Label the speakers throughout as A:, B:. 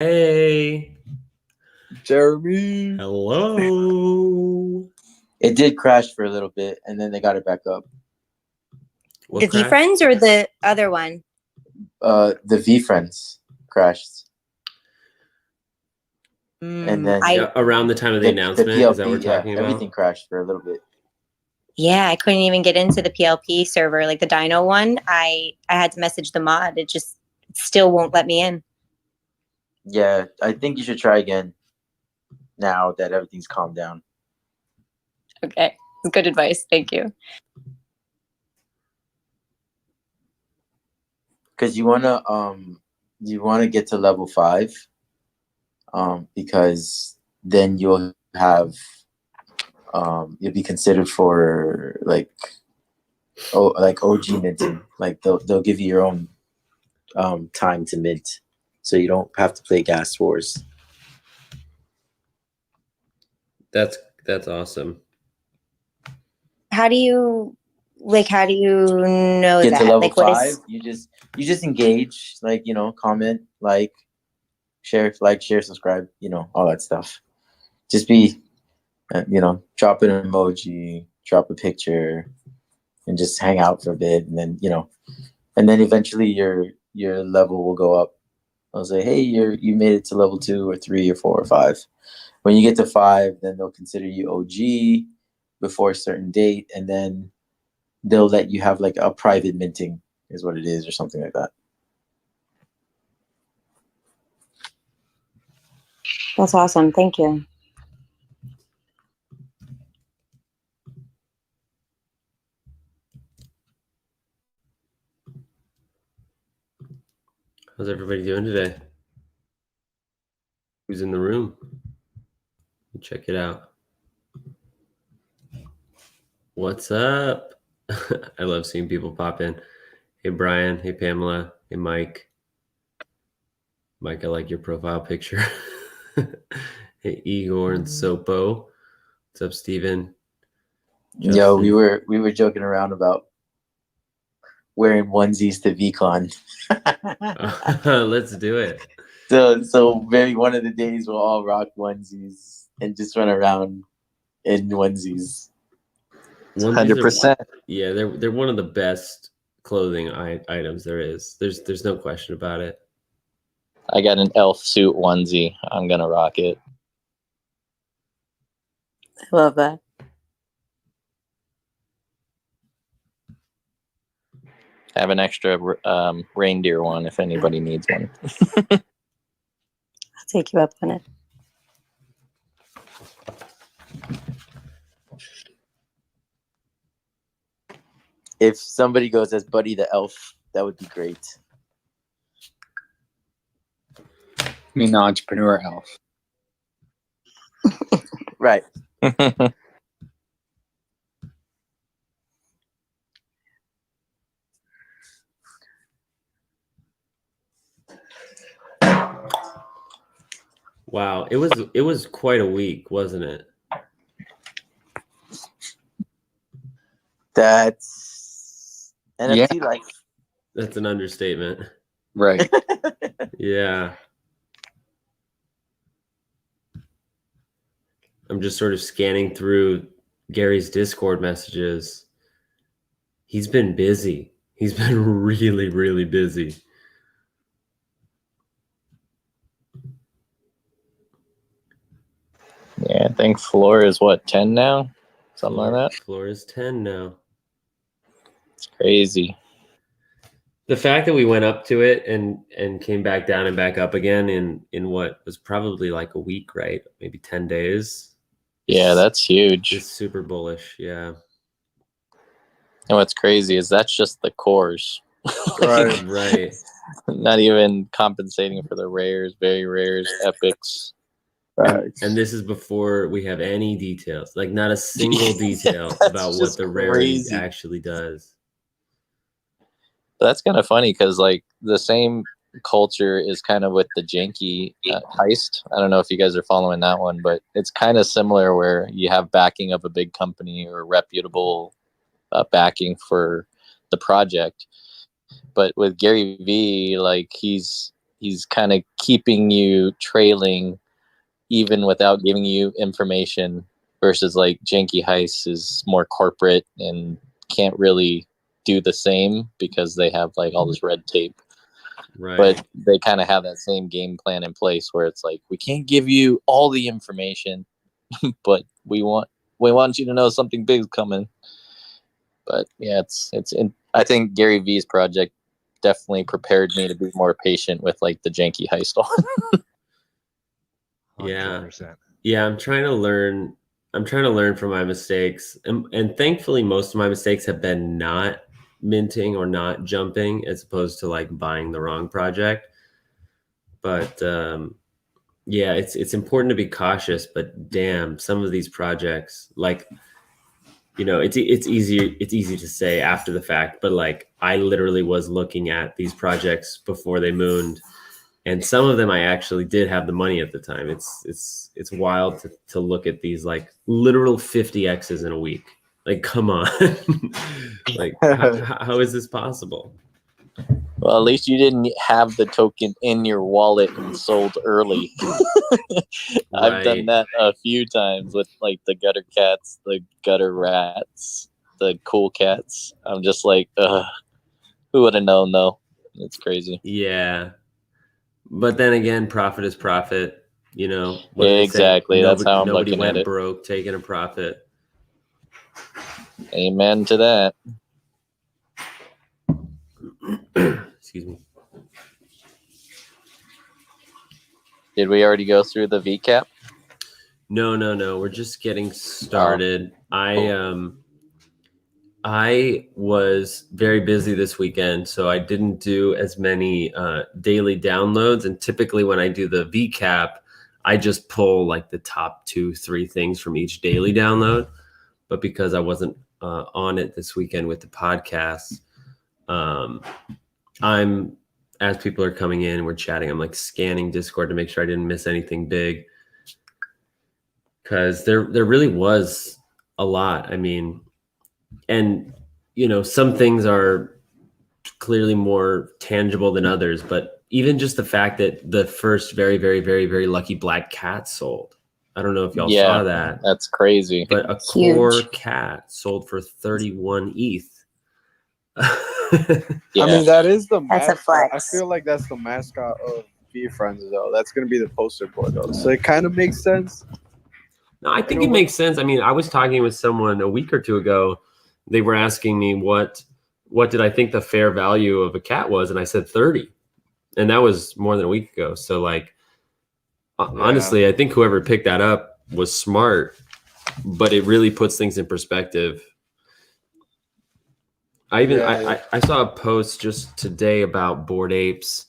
A: Hey,
B: Jeremy.
A: hello.
B: It did crash for a little bit, and then they got it back up.
A: What
C: The
A: crashed?
C: VeeFriends or the other one?
B: The VeeFriends crashed, and then
A: Around the time of the announcement,
B: PLP,
A: is that what we're talking about?
B: everything crashed for a little bit.
C: Yeah, I couldn't even get into the PLP server, like the Dino one. I had to message the mod. It still won't let me in.
B: Yeah, I think you should try again now that everything's calmed down.
C: Okay, good advice. Thank you.
B: Because you wanna get to level 5, because then you'll be considered for like OG minting. Like they'll give you your own time to mint, so you don't have to play gas wars.
A: That's awesome.
C: How do you know
B: Get
C: that?
B: to level
C: Like,
B: 5, you just engage, like, comment, share, subscribe, all that stuff. Just be, drop an emoji, drop a picture, and just hang out for a bit, and then eventually your level will go up. I'll say, hey, you made it to level 2 or 3 or 4 or 5. When you get to 5, then they'll consider you OG before a certain date, and then they'll let you have like a private minting, is what it is, or something like that.
C: That's awesome. Thank you.
A: How's everybody doing today? Who's in the room? Check it out. What's up? I love seeing people pop in. Hey, Brian. Hey, Pamela. Hey, Mike. Mike, I like your profile picture. Hey, Igor and Sopo. What's up, Steven?
B: Justin. Yo, we were joking around about wearing onesies to VCon.
A: Let's do it.
B: So maybe one of the days we'll all rock onesies and just run around in onesies.
D: 100%.
A: Yeah, they're one of the best clothing items there is. There's no question about it.
D: I got an elf suit onesie. I'm gonna rock it.
C: I love that.
D: I have an extra reindeer one if anybody needs one.
C: I'll take you up on it.
B: If somebody goes as Buddy the Elf, that would be great.
E: I mean, the entrepreneur elf.
B: Right.
A: Wow, it was quite a week, wasn't it?
B: That's NFT life.
A: That's an understatement.
E: Right.
A: Yeah. I'm just sort of scanning through Gary's Discord messages. He's been busy. He's been really, really busy.
D: Yeah, I think floor is what, 10 now? Something like that?
A: Floor is 10 now.
D: It's crazy.
A: The fact that we went up to it and came back down and back up again in what was probably like a week, right? Maybe 10 days.
D: Yeah, that's huge.
A: It's super bullish, yeah.
D: And what's crazy is that's just the cores.
A: Right.
D: Not even compensating for the rares, very rares, epics.
A: And this is before we have any details, like not a single detail about what the rarity actually does.
D: But that's kind of funny because like the same culture is kind of with the janky heist. I don't know if you guys are following that one, but it's kind of similar where you have backing of a big company or reputable backing for the project. But with Gary V, like he's he's kind of keeping you trailing even without giving you information, versus like Janky Heist is more corporate and can't really do the same because they have like all this red tape.
A: Right.
D: But they kind of have that same game plan in place where it's like, we can't give you all the information, but we want you to know something big is coming. But yeah, I think Gary Vee's project definitely prepared me to be more patient with like the Janky Heist.
A: Yeah.
F: 100%.
A: Yeah, I'm trying to learn from my mistakes. And thankfully most of my mistakes have been not minting or not jumping as opposed to like buying the wrong project. But yeah, it's important to be cautious, but damn, some of these projects, like, you know, it's easy to say after the fact, but like I literally was looking at these projects before they mooned, and some of them I actually did have the money at the time. It's wild to look at these like literal 50x's in a week. Like, come on. Like, how is this possible?
D: Well, at least you didn't have the token in your wallet and sold early. I've done
A: Right.
D: that a few times with like the gutter cats, the gutter rats, the cool cats. I'm just like, who would have known though? It's crazy.
A: Yeah. But then again, profit is profit. You know, what do they say?
D: Exactly. That's how I'm
A: Nobody
D: looking at
A: went
D: it.
A: broke taking a profit.
D: Amen to that.
A: Excuse me.
D: Did we already go through the VCAP?
A: No. We're just getting started. I was very busy this weekend, so I didn't do as many daily downloads. And typically when I do the VCAP, I just pull like the top 2-3 things from each daily download. But because I wasn't on it this weekend with the podcast, I'm, as people are coming in, we're chatting, I'm like scanning Discord to make sure I didn't miss anything big. Because there really was a lot. I mean, and, you know, some things are clearly more tangible than others, but even just the fact that the first very, very, very, very lucky black cat sold. I don't know if y'all saw that.
D: That's crazy.
A: But a
C: Huge.
A: core cat sold for 31 ETH.
D: Yeah.
E: I mean, that is the
C: That's a
E: mascot.
C: flex.
E: I feel like that's the mascot of VeeFriends, though. That's going to be the poster boy, though. So it kind of makes sense.
A: No, I think it makes sense. I mean, I was talking with someone a week or two ago. They were asking me what did I think the fair value of a cat was, and I said 30, and that was more than a week ago. So, like, honestly, I think whoever picked that up was smart, but it really puts things in perspective. I saw a post just today about Bored Apes,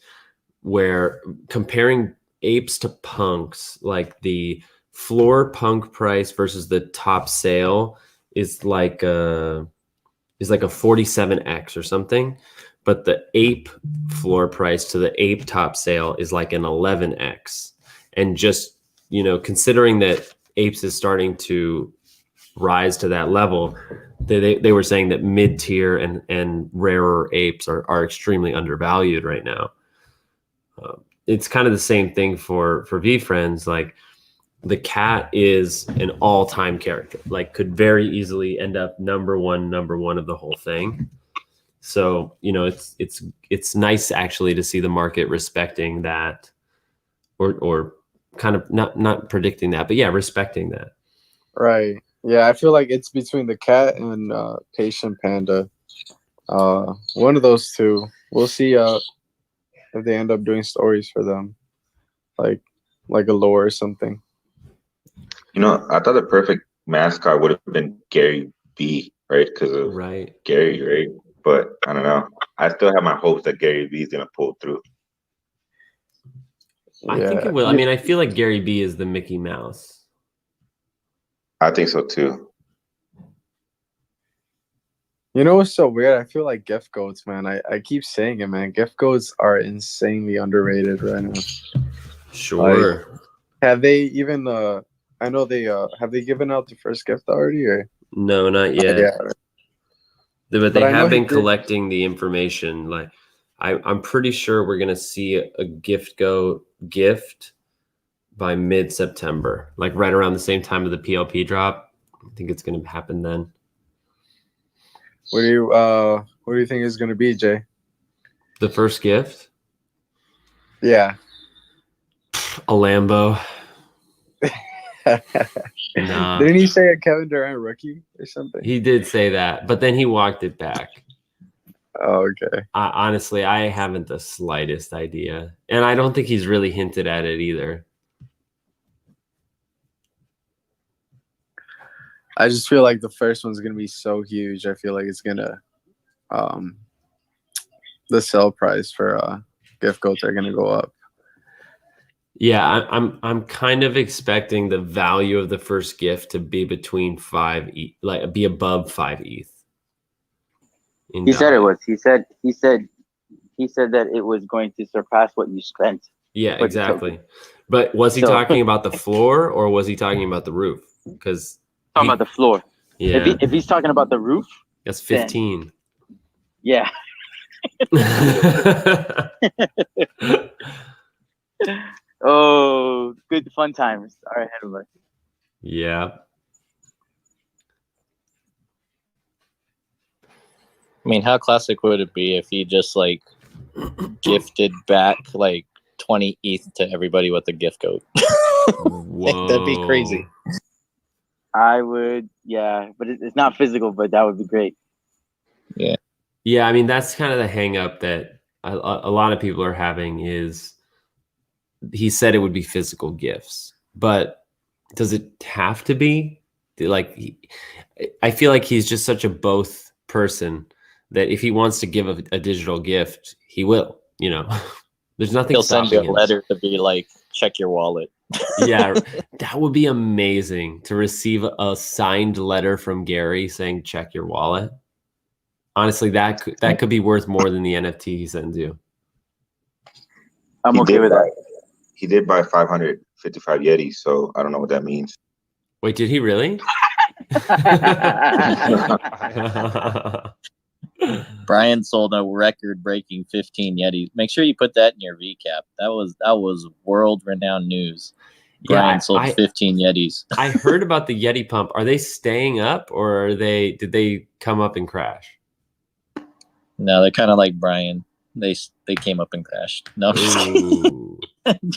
A: where comparing apes to punks, like the floor punk price versus the top sale is like a 47x or something, but the ape floor price to the ape top sale is like an 11x. And just, you know, considering that apes is starting to rise to that level, they were saying that mid-tier and rarer apes are extremely undervalued right now. It's kind of the same thing for VeeFriends. Like, the cat is an all-time character, like could very easily end up number one of the whole thing. So, you know, it's nice actually to see the market respecting that, or kind of not predicting that, but yeah, respecting that.
E: Right. Yeah, I feel like it's between the cat and Patient Panda. One of those two. We'll see if they end up doing stories for them, like a lore or something.
G: You know, I thought the perfect mascot would have been Gary V, right? Because of Gary, right? But I don't know. I still have my hopes that Gary V is going to pull through.
A: I think it will. I mean, I feel like Gary B is the Mickey Mouse.
G: I think so too.
E: You know what's so weird? I feel like gift goats, man. I keep saying it, man. Gift goats are insanely underrated right now.
A: Sure.
E: Like, have they even I know they have they given out the first gift already, or
A: no, not yet.
E: Yeah.
A: But they have been collecting the information. Like, I'm pretty sure we're gonna see a gift by mid-September, like right around the same time of the PLP drop. I think it's gonna happen then.
E: What do you think is gonna be, Jay?
A: The first gift?
E: Yeah.
A: A Lambo. Nah.
E: Didn't he say a Kevin Durant rookie or something?
A: He did say that, but then he walked it back.
E: Oh, okay.
A: Honestly, I haven't the slightest idea. And I don't think he's really hinted at it either.
E: I just feel like the first one's gonna be so huge. I feel like it's gonna the sell price for gift codes are gonna go up.
A: Yeah, I'm kind of expecting the value of the first gift to be between 5 ETH, like be above 5 ETH.
B: He said it was. He said that it was going to surpass what you spent.
A: Yeah, exactly. But was he talking about the floor or was he talking about the roof? Because
B: talking about the floor.
A: Yeah.
B: If he's talking about the roof,
A: that's 15.
B: Then, yeah. Oh, good fun times are ahead of us.
A: Yeah.
D: I mean, how classic would it be if he just like gifted back like 20 ETH to everybody with a gift code? That'd be crazy.
B: I would, yeah, but it's not physical, but that would be great.
D: Yeah.
A: Yeah, I mean, that's kind of the hang up that a lot of people are having is he said it would be physical gifts, but does it have to be? Like, I feel like he's just such a both person that if he wants to give a digital gift, he will, you know. There's nothing
D: He'll send you a
A: him.
D: letter to be like, check your wallet.
A: Yeah, that would be amazing to receive a signed letter from Gary saying, check your wallet. Honestly, that could be worth more than the NFT he sends you.
B: I'm okay with that.
G: He did buy 555 Yetis, so I don't know what that means.
A: Wait, did he really?
D: Brian sold a record-breaking 15 Yetis. Make sure you put that in your recap. That was world-renowned news. Brian sold 15 Yetis.
A: I heard about the Yeti pump. Are they staying up, or did they come up and crash?
D: No, they're kind of like Brian. They came up and crashed. No.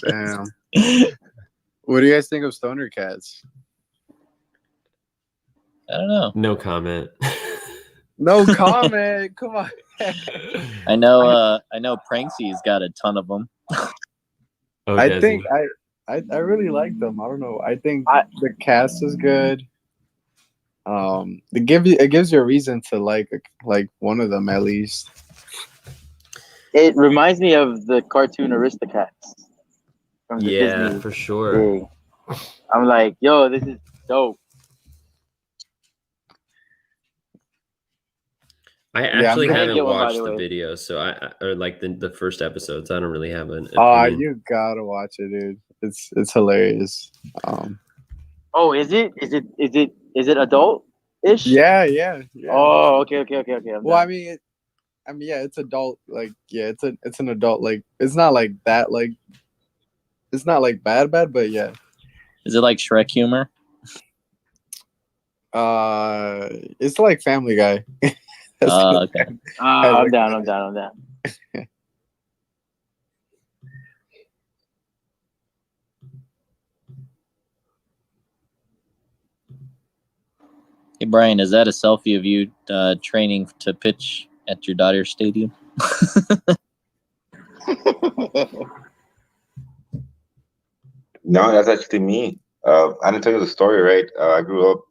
E: Damn. What do you guys think of Stoner Cats?
D: I don't know.
A: No comment.
E: No comment. Come on.
D: I know Pranksy's got a ton of them.
A: Oh,
E: I think I really like them. I don't know. I think the cast is good. It gives you a reason to like one of them at least.
B: It reminds me of the cartoon Aristocats. From the Disney
A: for sure.
B: Day. I'm like, yo, this is dope.
A: I actually haven't watched the video, so or like the first episodes. I don't really have an opinion.
E: You gotta watch it, dude. It's hilarious.
B: Oh, is it adult-ish?
E: Yeah.
B: Oh, okay.
E: Well, I mean, yeah, it's adult. Like, yeah, it's an adult. Like, it's not like that. Like, it's not like bad, but yeah.
D: Is it like Shrek humor?
E: It's like Family Guy.
D: Okay.
B: I'm down.
D: Hey, Brian, is that a selfie of you training to pitch at your Dodger Stadium?
G: No, that's actually me. I didn't tell you the story, right? I grew up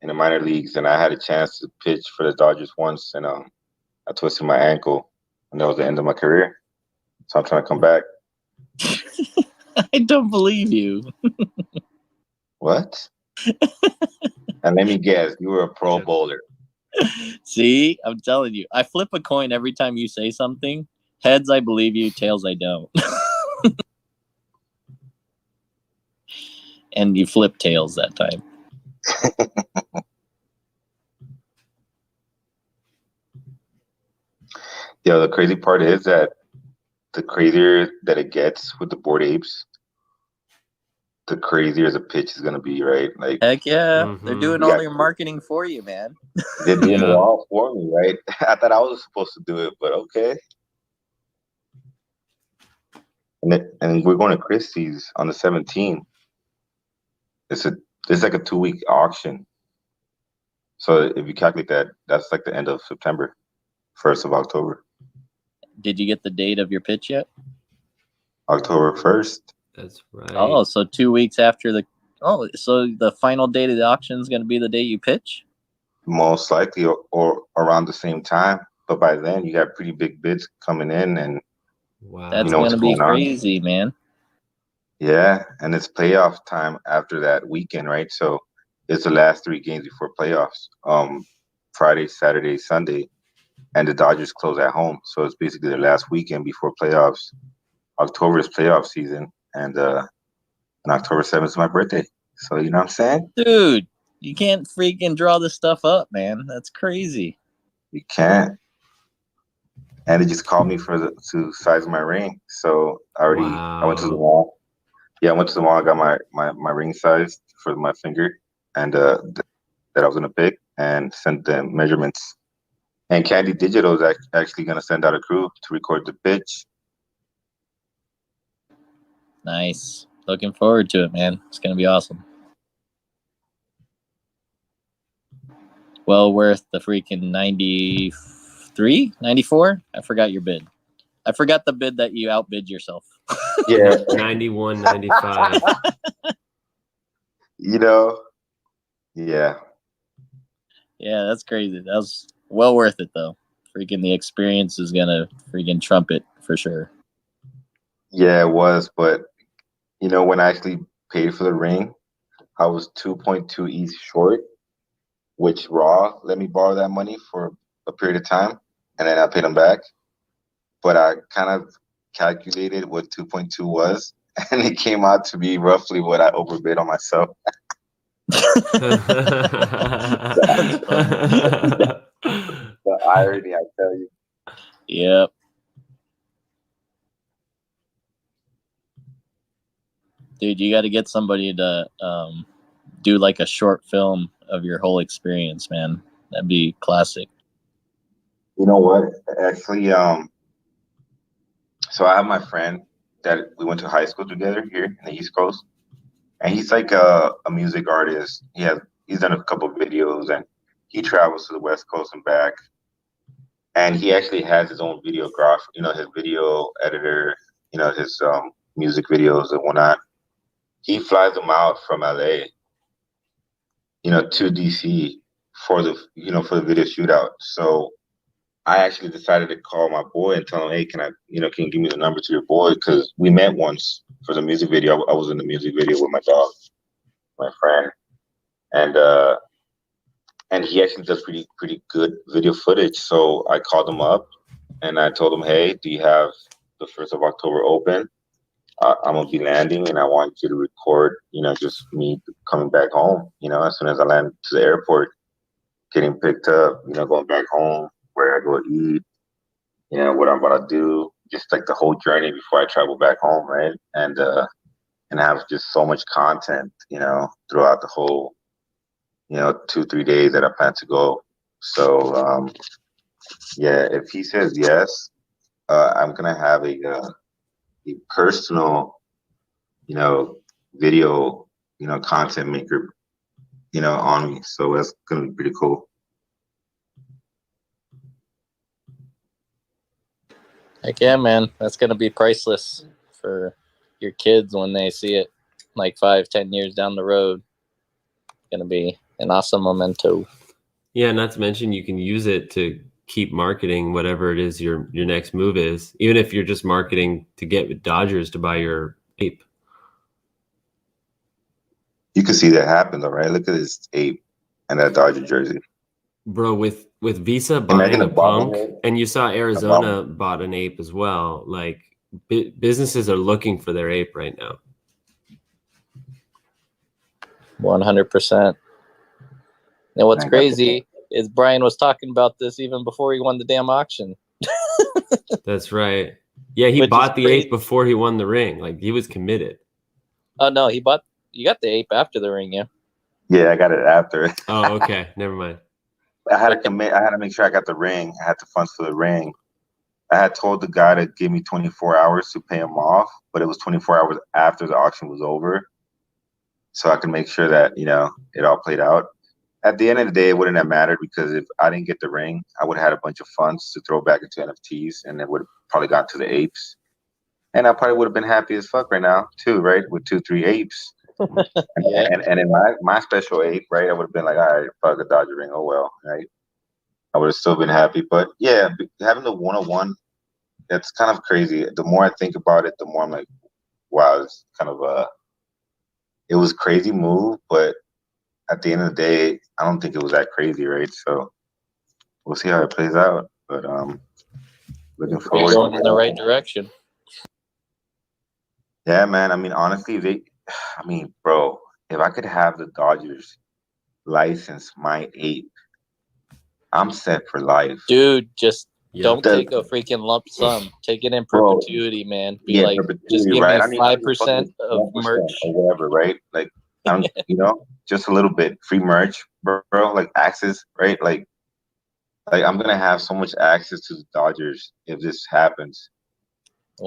G: in the minor leagues, and I had a chance to pitch for the Dodgers once, and I twisted my ankle, and that was the end of my career. So I'm trying to come back.
D: I don't believe you.
G: What? And let me guess, you were a pro bowler.
D: See, I'm telling you. I flip a coin every time you say something. Heads, I believe you. Tails, I don't. And you flip tails that time.
G: Yeah, the crazy part is that the crazier that it gets with the Bored Apes, the crazier the pitch is gonna be, right? Like
D: Heck yeah, they're
A: Mhm.
D: doing
G: you
D: all
G: got
D: their marketing for you, man.
G: they're doing it
A: Yeah.
G: all for me, right? I thought I was supposed to do it, but okay. And we're going to Christie's on the 17th. It's a it's like a 2 week auction. So if you calculate that, that's like the end of September, 1st of October,
D: Did you get the date of your pitch yet?
G: October 1st.
A: That's right.
D: Oh, so 2 weeks after the. Oh, so the final date of the auction is going to be the day you pitch?
G: Most likely, or around the same time. But by then, you got pretty big bids coming in, and
A: Wow.
G: you
D: That's
G: know
D: going
G: what's
D: to be
G: going on.
D: crazy, man.
G: Yeah, and it's playoff time after that weekend, right? So it's the last 3 games before playoffs. Friday, Saturday, Sunday, and the Dodgers close at home. So it's basically the last weekend before playoffs. October is playoff season, and October 7th is my birthday. So you know what I'm saying?
D: Dude, you can't freaking draw this stuff up, man. That's crazy.
G: You can't. And they just called me to size my ring. So I went to the
A: Wow.
G: mall. Yeah, I went to the mall. I got my ring size for my finger, and that I was gonna pick, and sent them measurements. And Candy Digital is actually gonna send out a crew to record the pitch.
D: Nice. Looking forward to it, man. It's going to be awesome. Well worth the freaking 93, 94. I forgot your bid. I forgot the bid that you outbid yourself.
G: Yeah,
A: 91, 95.
G: you know, yeah,
D: Yeah, that's crazy. That was well worth it, though. Freaking the experience is going to freaking trump it for sure.
G: yeah, it was. But when I actually paid for the ring, I was 2.2 ETH short, which Raw let me borrow that money for a period of time, and then I paid them back. But I kind of calculated what 2.2 was, and it came out to be roughly what I overbid on myself.
D: That's funny.
G: The irony, I tell you.
D: Yep. Dude, you got to get somebody to do like a short film of your whole experience, man. That'd be classic.
G: You know what? Actually, so I have my friend that we went to high school together here in the East Coast, and he's like a music artist. He's done a couple of videos, and he travels to the West Coast and back. And he actually has his own videographer, his video editor, his music videos and whatnot. He flies them out from LA, to DC for the video shootout. So I actually decided to call my boy and tell him, hey, can you give me the number to your boy? Because we met once for the music video. I was in the music video with my dog, my friend, and he actually does pretty good video footage. So I called him up and I told him, hey, do you have the 1st of October open? I'm gonna be landing, and I want you to record, just me coming back home. As soon as I land to the airport, getting picked up, going back home, where I go eat, what I'm about to do, just like the whole journey before I travel back home, right? And have just so much content, throughout the whole, 2-3 days that I plan to go. So yeah, if he says yes, I'm gonna have a personal, video, content maker, on me. So that's gonna be pretty cool.
D: Heck yeah, man. That's going to be priceless for your kids when they see it like 5-10 years down the road. Going to be an awesome memento.
A: Yeah, not to mention you can use it to keep marketing whatever it is your next move is, even if you're just marketing to get Dodgers to buy your ape.
G: You can see that happen though, right? Look at this ape and that Dodger jersey.
A: Bro, with Visa
G: Imagine
A: buying
G: a
A: a punk,
G: bobblehead.
A: and you saw
G: A
A: Arizona
G: bobblehead.
A: bought an ape as well. Like businesses are looking for their ape right now.
D: 100%. And what's
G: I got the
D: crazy is Brian was talking about this even before he won the damn auction.
A: That's right. Yeah, he
D: Which
A: bought
D: is
A: the
D: crazy.
A: ape before he won the ring. Like he was committed.
D: Oh no, you got the ape after the ring, yeah.
G: Yeah, I got it after.
A: Oh, okay. Never mind.
G: I had to commit. I had to make sure I got the ring. I had the funds for the ring. I had told the guy to give me 24 hours to pay him off, but it was 24 hours after the auction was over, so I could make sure that it all played out. At the end of the day, it wouldn't have mattered because if I didn't get the ring, I would have had a bunch of funds to throw back into NFTs, and it would have probably gone to the apes. And I probably would have been happy as fuck right now too, right? With 2-3 apes.
D: Yeah.
G: And in my special ape, right, I would have been like, all right, fuck a Dodger ring, oh well, right? I would have still been happy. But yeah, having the 101, that's kind of crazy. The more I think about it, the more I'm like, wow, it's kind of it was a crazy move, but at the end of the day, I don't think it was that crazy, right? So we'll see how it plays out. But looking
D: You're
G: forward
D: going
G: to
D: in the right direction.
G: Yeah, man. I mean, honestly, bro, if I could have the Dodgers license my ape, I'm set for life.
D: Dude, just
A: Yeah.
D: don't take a freaking lump sum. Take it in
G: Bro,
D: perpetuity, man. Be
G: Yeah,
D: like, just
G: perpetuity,
D: give
G: right?
D: me
G: I need
D: 5%
G: fucking
D: of
G: 1%
D: merch.
G: or whatever, right? Like, I'm, just a little bit free merch, bro. Like access, right? Like I'm gonna have so much access to the Dodgers if this happens,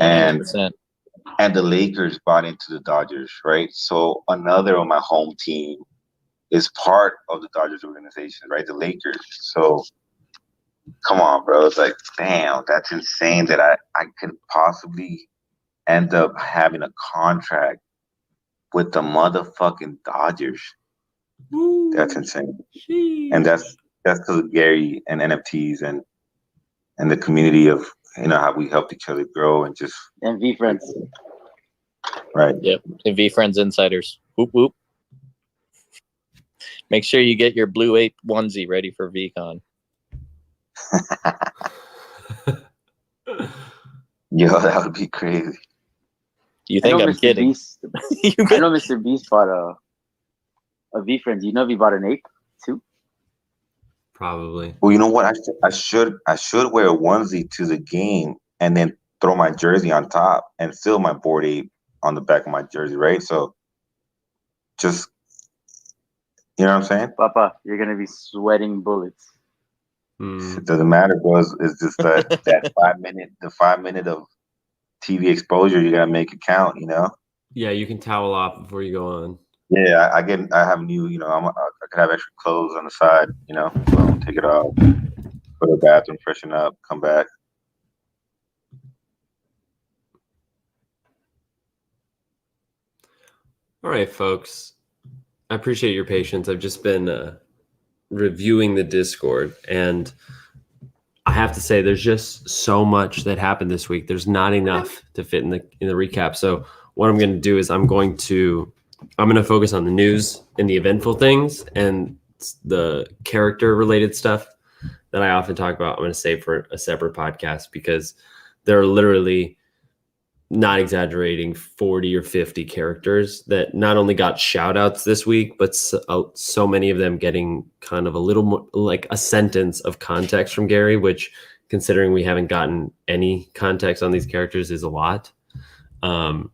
G: and
D: 100%.
G: and the Lakers bought into the Dodgers, right? So another of my home team is part of the Dodgers organization, right? The Lakers. So come on, bro. It's like, damn, that's insane that I could possibly end up having a contract with the motherfucking Dodgers.
A: Ooh,
G: That's insane.
A: sheesh.
G: And that's because of Gary and NFTs and the community of how we helped each other grow and just
B: And VeeFriends.
G: right.
D: Yep. And VeeFriends Insiders. Whoop, whoop. Make sure you get your Blue Ape onesie ready for VCon.
G: Yo, that would be crazy.
D: You
B: I know
D: think I'm
B: Mr.
D: kidding?
B: Beast. I know Mr. Beast bought a VeeFriends. You know if he bought an ape too?
A: Probably.
G: Well, you know what? I should wear a onesie to the game and then throw my jersey on top and fill my board ape on the back of my jersey, right? So just you know what I'm saying?
B: Papa, you're gonna be sweating bullets.
G: It doesn't matter, bro. It's just that 5 minute of TV exposure, you gotta make it count,
A: Yeah, you can towel off before you go on.
G: Yeah, I have new, I could have extra clothes on the side, so take it off, go to the bathroom, freshen up, come back.
A: All right, folks. I appreciate your patience. I've just been reviewing the Discord, and I have to say, there's just so much that happened this week. There's not enough to fit in the recap. So what I'm going to do is I'm going to focus on the news and the eventful things, and the character related stuff that I often talk about. I'm going to save for a separate podcast because there are literally, not exaggerating, 40 or 50 characters that not only got shout outs this week, but so many of them getting kind of a little more like a sentence of context from Gary, which, considering we haven't gotten any context on these characters, is a lot. And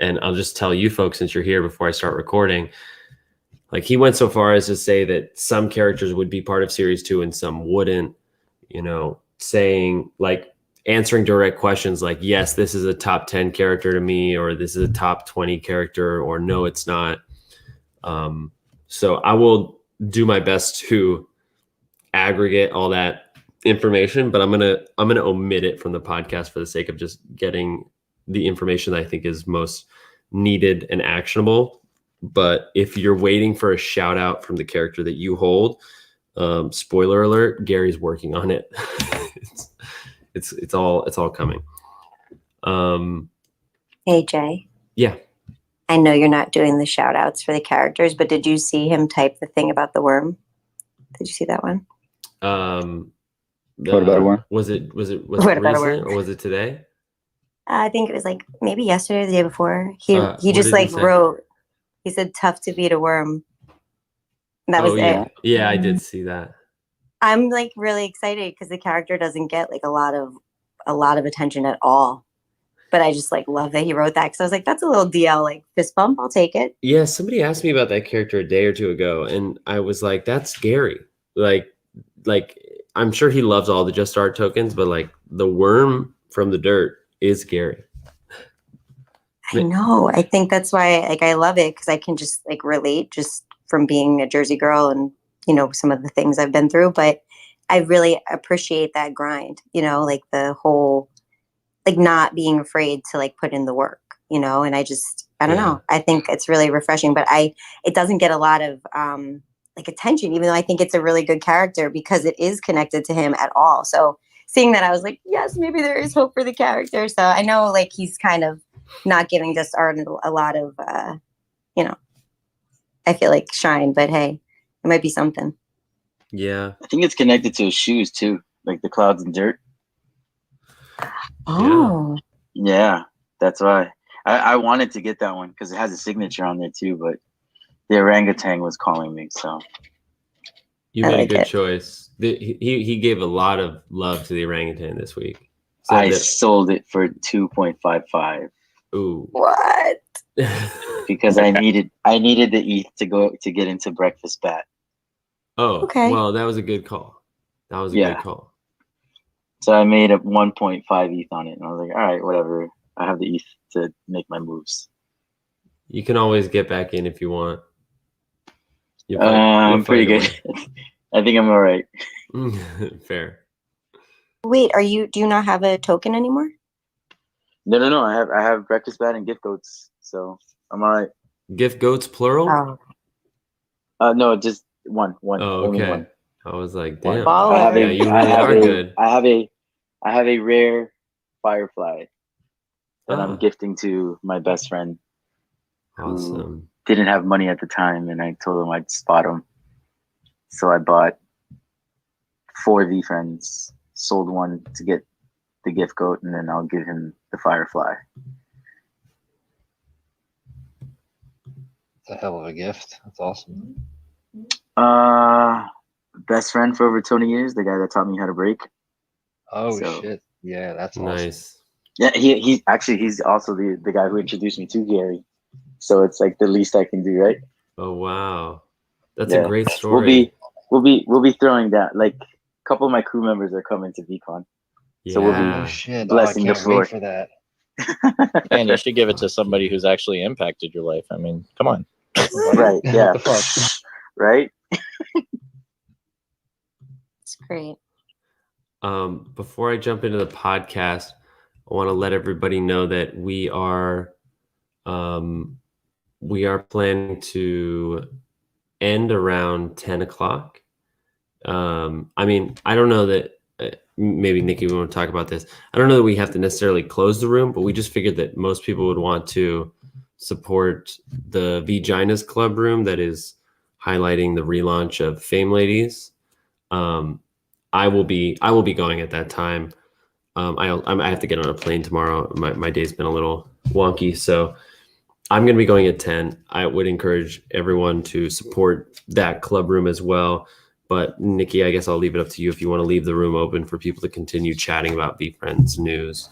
A: I'll just tell you folks, since you're here, before I start recording, like, he went so far as to say that some characters would be part of series 2 and some wouldn't, saying, like, answering direct questions like, yes, this is a top 10 character to me, or this is a top 20 character, or no, it's not. So I will do my best to aggregate all that information, but I'm gonna omit it from the podcast for the sake of just getting the information that I think is most needed and actionable. But if you're waiting for a shout out from the character that you hold, spoiler alert, Gary's working on it. It's all coming.
C: Hey, Jay.
A: Yeah.
C: I know you're not doing the shout outs for the characters, but did you see him type the thing about the worm? Did you see that one?
E: What about a worm?
A: Was it
C: What about a
A: recent,
C: worm?
A: or was it today?
C: I think it was like maybe yesterday or the day before. He
A: What
C: just
A: did he
C: like
A: say?
C: wrote, he said, tough to beat a worm. That was
A: yeah.
C: it.
A: Yeah, I did see that.
C: I'm like really excited because the character doesn't get like a lot of a lot of attention at all. But I just like love that he wrote that because I was like, that's a little DL like fist bump. I'll take it.
A: Yeah, somebody asked me about that character a day or two ago, and I was like, that's Gary. Like I'm sure he loves all the Just Art tokens, but like the worm from the dirt is Gary.
C: I know. I think that's why like I love it because I can just like relate just from being a Jersey girl and some of the things I've been through. But I really appreciate that grind, like the whole like not being afraid to like put in the work, and I don't know. I think it's really refreshing, but it doesn't get a lot of like attention, even though I think it's a really good character because it is connected to him at all. So seeing that, I was like, yes, maybe there is hope for the character. So I know like he's kind of not giving Just Art a lot of, I feel like shine, but hey, it might be something.
A: Yeah.
B: I think it's connected to his shoes too, like the clouds and dirt.
C: Oh,
B: Yeah, that's why I wanted to get that one because it has a signature on there too. But the orangutan was calling me, so
A: You
C: I
A: made
C: like
A: a good
C: it.
A: choice. He gave a lot of love to the orangutan this week.
B: I sold it for 2.55.
A: Ooh.
C: What?
B: Because I needed the ETH to get into Breakfast Bat.
A: Oh,
C: Okay.
A: well, that was a good call. That was a good call.
B: So I made a 1.5 ETH on it, and I was like, all right, whatever. I have the ETH to make my moves.
A: You can always get back in if you want.
B: I'm pretty good. I think I'm all right.
A: Fair.
C: Wait, do you not have a token anymore?
B: No. I have Breakfast Bat and Gift Goats, so I'm all right.
A: Gift goats plural?
B: No, just one.
A: Oh,
B: Only
A: okay.
B: one.
A: I was like, damn.
C: Baller.
A: Yeah, you really are good.
B: I have a rare firefly that I'm gifting to my best friend.
A: Awesome.
B: Didn't have money at the time, and I told him I'd spot him. So I bought 4 VeeFriends, sold one to get the gift goat, and then I'll give him the firefly.
F: It's a hell of a gift. That's awesome.
B: Best friend for over 20 years, the guy that taught me how to break.
F: Oh shit. Yeah, that's
A: nice.
B: Awesome. Yeah, he's also the guy who introduced me to Gary. So it's like the least I can do, right?
A: Oh wow. That's a great story.
B: We'll be throwing that. Like a couple of my crew members are coming to VCon.
A: Yeah.
B: So we'll be blessing the floor.
F: Wait for that.
D: And you should give it to somebody who's actually impacted your life. I mean, come on.
B: Right. Yeah.
F: What the fuck?
B: Right.
C: It's great.
A: Before I jump into the podcast, I want to let everybody know that we are planning to end around 10 o'clock. I mean, I don't know that maybe Nikki, we want to talk about this. I don't know that we have to necessarily close the room, but we just figured that most people would want to support the Vaginas Club room that is highlighting the relaunch of Fame Ladies. I will be going at that time. I have to get on a plane tomorrow. My day's been a little wonky, so I'm going to be going at 10. I would encourage everyone to support that club room as well. But Nikki, I guess I'll leave it up to you if you want to leave the room open for people to continue chatting about VeeFriends news.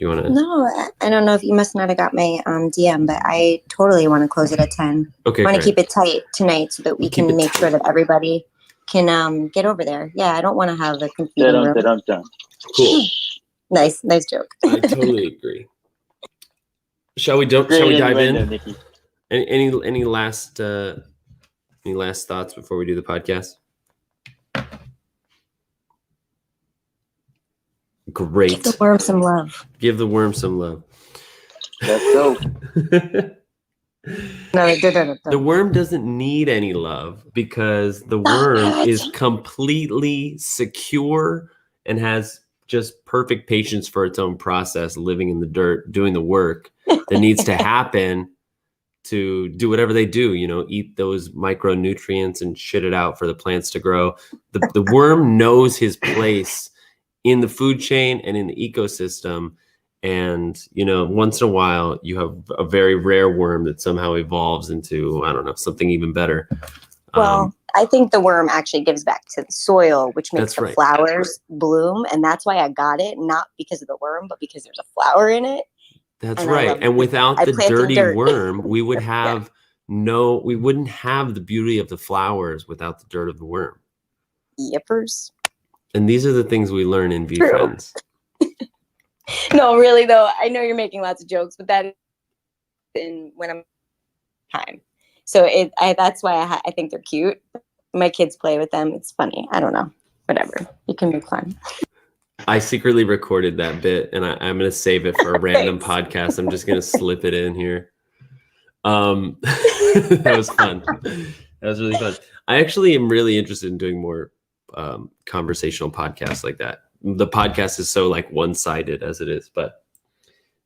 A: You want to?
C: No, I don't know if you must not have got my DM, but I totally want to close it at 10.
A: Okay,
C: I want to keep it tight tonight so that we can make sure that everybody can get over there. Yeah, I don't want to have a confusing room.
A: Cool.
C: Nice joke.
A: I totally agree. Shall we dive in?
B: Nikki.
A: Any last thoughts before we do the podcast? Great.
C: Give the worm some love.
A: Give the worm some love.
B: Let's go.
A: The worm doesn't need any love because the worm is completely secure and has just perfect patience for its own process, living in the dirt, doing the work that needs to happen to do whatever they do, eat those micronutrients and shit it out for the plants to grow. The worm knows his place in the food chain and in the ecosystem. And, once in a while you have a very rare worm that somehow evolves into, I don't know, something even better.
C: Well, I think the worm actually gives back to the soil, which makes the flowers bloom. And that's why I got it, not because of the worm, but because there's a flower in it.
A: That's right. And without the dirty worm, we would have we wouldn't have the beauty of the flowers without the dirt of the worm.
C: Yippers.
A: And these are the things we learn in VeeFriends.
C: No, really though. I know you're making lots of jokes, but that is when I'm time. So that's why I think they're cute. My kids play with them. It's funny. I don't know. Whatever. It can be fun.
A: I secretly recorded that bit, and I'm going to save it for a random podcast. I'm just going to slip it in here. That was fun. That was really fun. I actually am really interested in doing more conversational podcasts like that. The podcast is so like one-sided as it is, but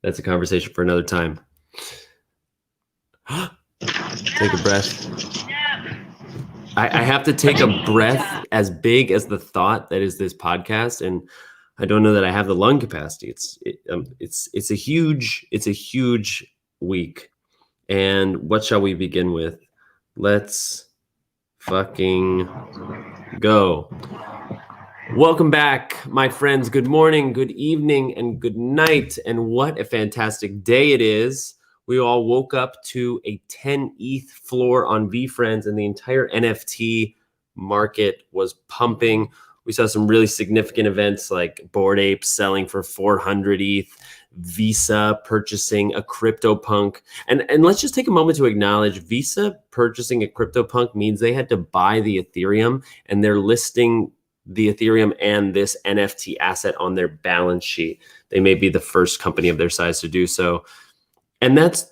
A: that's a conversation for another time. Take a breath. I have to take a breath as big as the thought that is this podcast, and I don't know that I have the lung capacity. It's a huge week. And what shall we begin with? Let's fucking go. Welcome back, my friends. Good morning, good evening, and good night. And what a fantastic day it is. We all woke up to a 10 ETH floor on VeeFriends, and the entire NFT market was pumping. We saw some really significant events like Bored Ape selling for 400 ETH, Visa purchasing a CryptoPunk. And let's just take a moment to acknowledge Visa purchasing a CryptoPunk means they had to buy the Ethereum, and they're listing the Ethereum and this NFT asset on their balance sheet. They may be the first company of their size to do so. And that's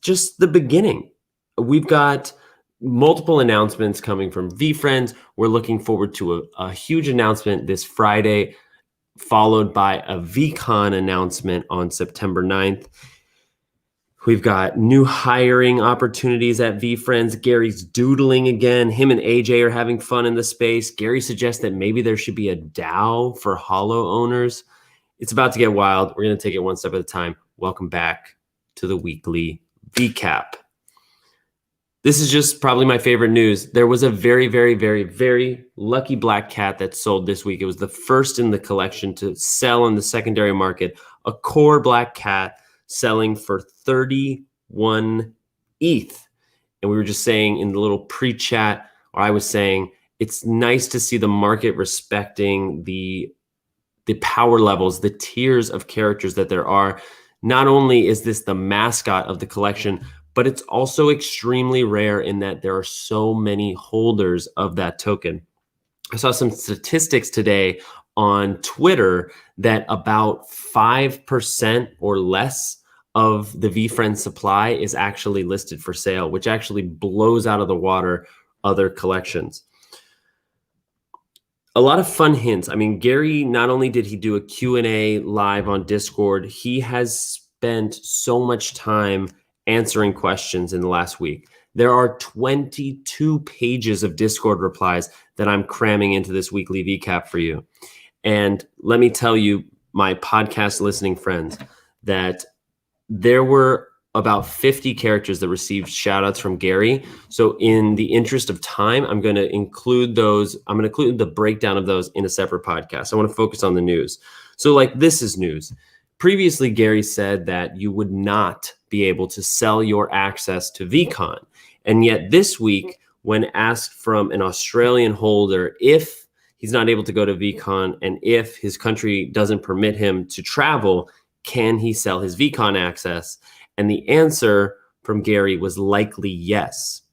A: just the beginning. We've got multiple announcements coming from VeeFriends. We're looking forward to a huge announcement this Friday, followed by a VCon announcement on September 9th. We've got new hiring opportunities at VeeFriends. Gary's doodling again. Him and AJ are having fun in the space. Gary suggests that maybe there should be a DAO for Hollow owners. It's about to get wild. We're going to take it one step at a time. Welcome back to the weekly VCap. This is just probably my favorite news. There was a very, very, very, very lucky black cat that sold this week. It was the first in the collection to sell in the secondary market. A core black cat selling for 31 ETH. And we were just saying in the little pre-chat, or I was saying, it's nice to see the market respecting the power levels, the tiers of characters that there are. Not only is this the mascot of the collection, but it's also extremely rare in that there are so many holders of that token. I saw some statistics today on Twitter that about 5% or less of the VeeFriends supply is actually listed for sale, which actually blows out of the water other collections. A lot of fun hints. I mean, Gary, not only did he do a Q&A live on Discord, he has spent so much time answering questions in the last week. There are 22 pages of Discord replies that I'm cramming into this weekly VCap for you. And let me tell you, my podcast listening friends, that there were about 50 characters that received shout outs from Gary. So in the interest of time, I'm going to include those. I'm going to include the breakdown of those in a separate podcast. I want to focus on the news. So like, this is news. Previously, Gary said that you would not be able to sell your access to VCon. And yet this week, when asked from an Australian holder if he's not able to go to VCon and if his country doesn't permit him to travel, can he sell his VCon access? And the answer from Gary was likely yes.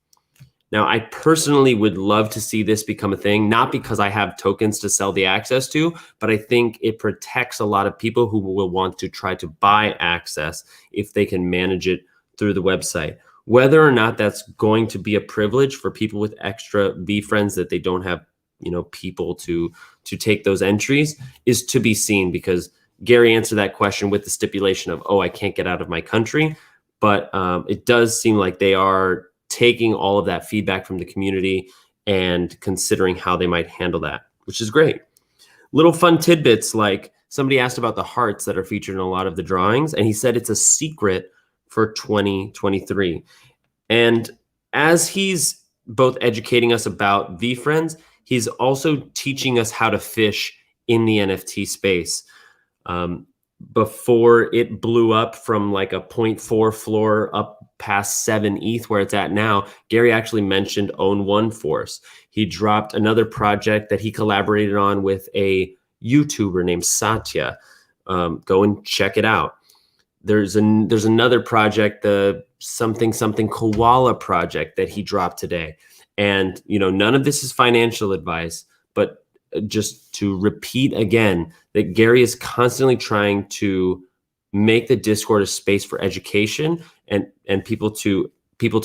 A: Now, I personally would love to see this become a thing, not because I have tokens to sell the access to, but I think it protects a lot of people who will want to try to buy access if they can manage it through the website. Whether or not that's going to be a privilege for people with extra VeeFriends that they don't have, people to take those entries is to be seen, because Gary answered that question with the stipulation of, I can't get out of my country. But it does seem like they are taking all of that feedback from the community and considering how they might handle that, which is great. Little fun tidbits, like somebody asked about the hearts that are featured in a lot of the drawings, and he said it's a secret for 2023. And as he's both educating us about VeeFriends, he's also teaching us how to fish in the NFT space. Before it blew up from like a 0.4 floor up past 7 ETH where it's at now, Gary actually mentioned Own One Force. He dropped another project that he collaborated on with a YouTuber named Satya. Go and check it out. There's another project, the something koala project that he dropped today. And none of this is financial advice, but just to repeat again that Gary is constantly trying to make the Discord a space for education and people to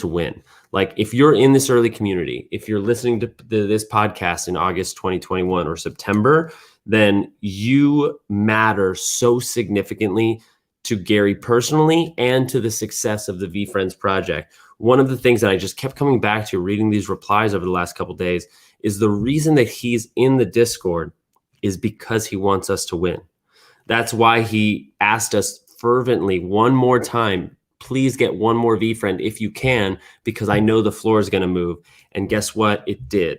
A: win. Like if you're in this early community, if you're listening to this podcast in August 2021 or September, then you matter so significantly to Gary personally and to the success of the VeeFriends project. One of the things that I just kept coming back to reading these replies over the last couple of days is the reason that he's in the Discord is because he wants us to win. That's why he asked us fervently one more time, please get one more VeeFriend if you can, because I know the floor is going to move. And guess what? It did.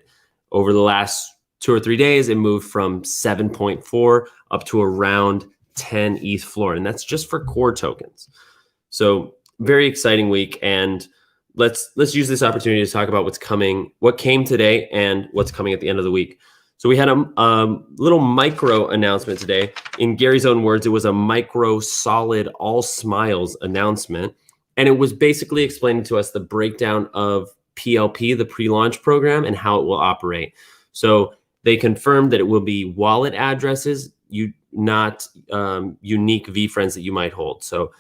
A: Over the last 2 or 3 days, it moved from 7.4 up to around 10 ETH floor. And that's just for core tokens. So very exciting week. And let's use this opportunity to talk about what came today and what's coming at the end of the week. So we had a little micro announcement today. In Gary's own words, it was a micro solid all smiles announcement. And it was basically explaining to us the breakdown of PLP, the pre-launch program, and how it will operate. So they confirmed that it will be wallet addresses, not unique VeeFriends that you might hold. So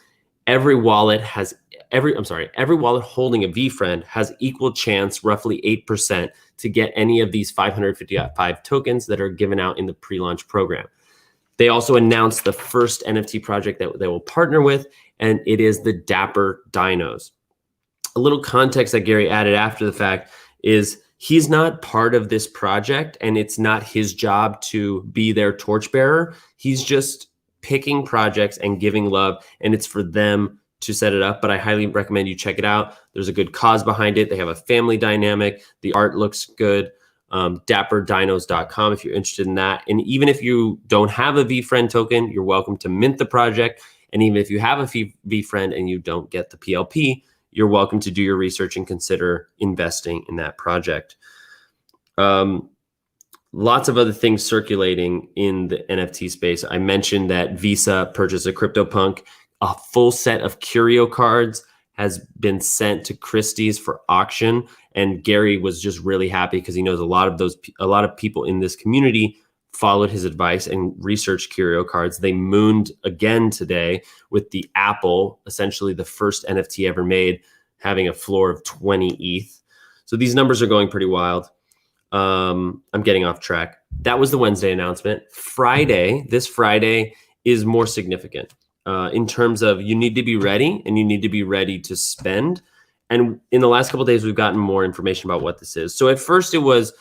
A: every wallet holding a VeeFriend has equal chance, roughly 8%, to get any of these 555 tokens that are given out in the pre-launch program. They also announced the first NFT project that they will partner with, and it is the Dapper Dinos. A little context that Gary added after the fact is he's not part of this project, and it's not his job to be their torchbearer. He's just picking projects and giving love, and it's for them to set it up. But I highly recommend you check it out. There's a good cause behind it. They have a family dynamic. The art looks good. dapperdinos.com if you're interested in that. And even if you don't have a VeeFriend token, you're welcome to mint the project. And even if you have a VeeFriend and you don't get the PLP, you're welcome to do your research and consider investing in that project. Lots of other things circulating in the NFT space. I mentioned that Visa purchased a CryptoPunk. A full set of curio cards has been sent to Christie's for auction. And Gary was just really happy because he knows a lot of people in this community followed his advice and researched curio cards. They mooned again today with the Apple, essentially the first NFT ever made, having a floor of 20 ETH. So these numbers are going pretty wild. I'm getting off track. That was the Wednesday announcement. This Friday is more significant in terms of you need to be ready and you need to be ready to spend. And in the last couple of days, we've gotten more information about what this is. So at first it was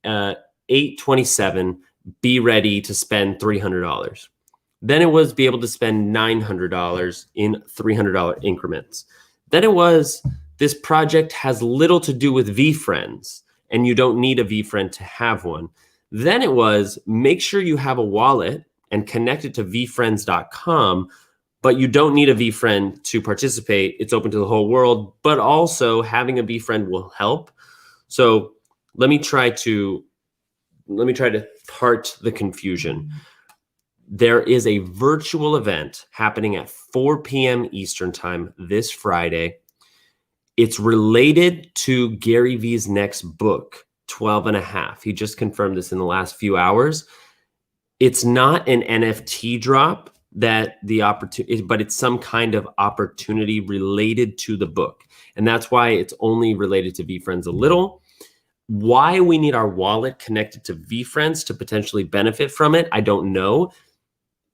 A: 8/27, be ready to spend $300. Then it was be able to spend $900 in $300 increments. Then it was this project has little to do with VeeFriends and you don't need a VeeFriend to have one. Then it was make sure you have a wallet and connect it to VeeFriends.com, but you don't need a VeeFriend to participate. It's open to the whole world, but also having a VeeFriend will help. So let me try to part the confusion. There is a virtual event happening at 4 p.m. Eastern time this Friday. It's related to Gary Vee's next book, 12 and a half. He just confirmed this in the last few hours. It's not an NFT drop but it's some kind of opportunity related to the book. And that's why it's only related to VeeFriends a little. Why we need our wallet connected to VeeFriends to potentially benefit from it, I don't know.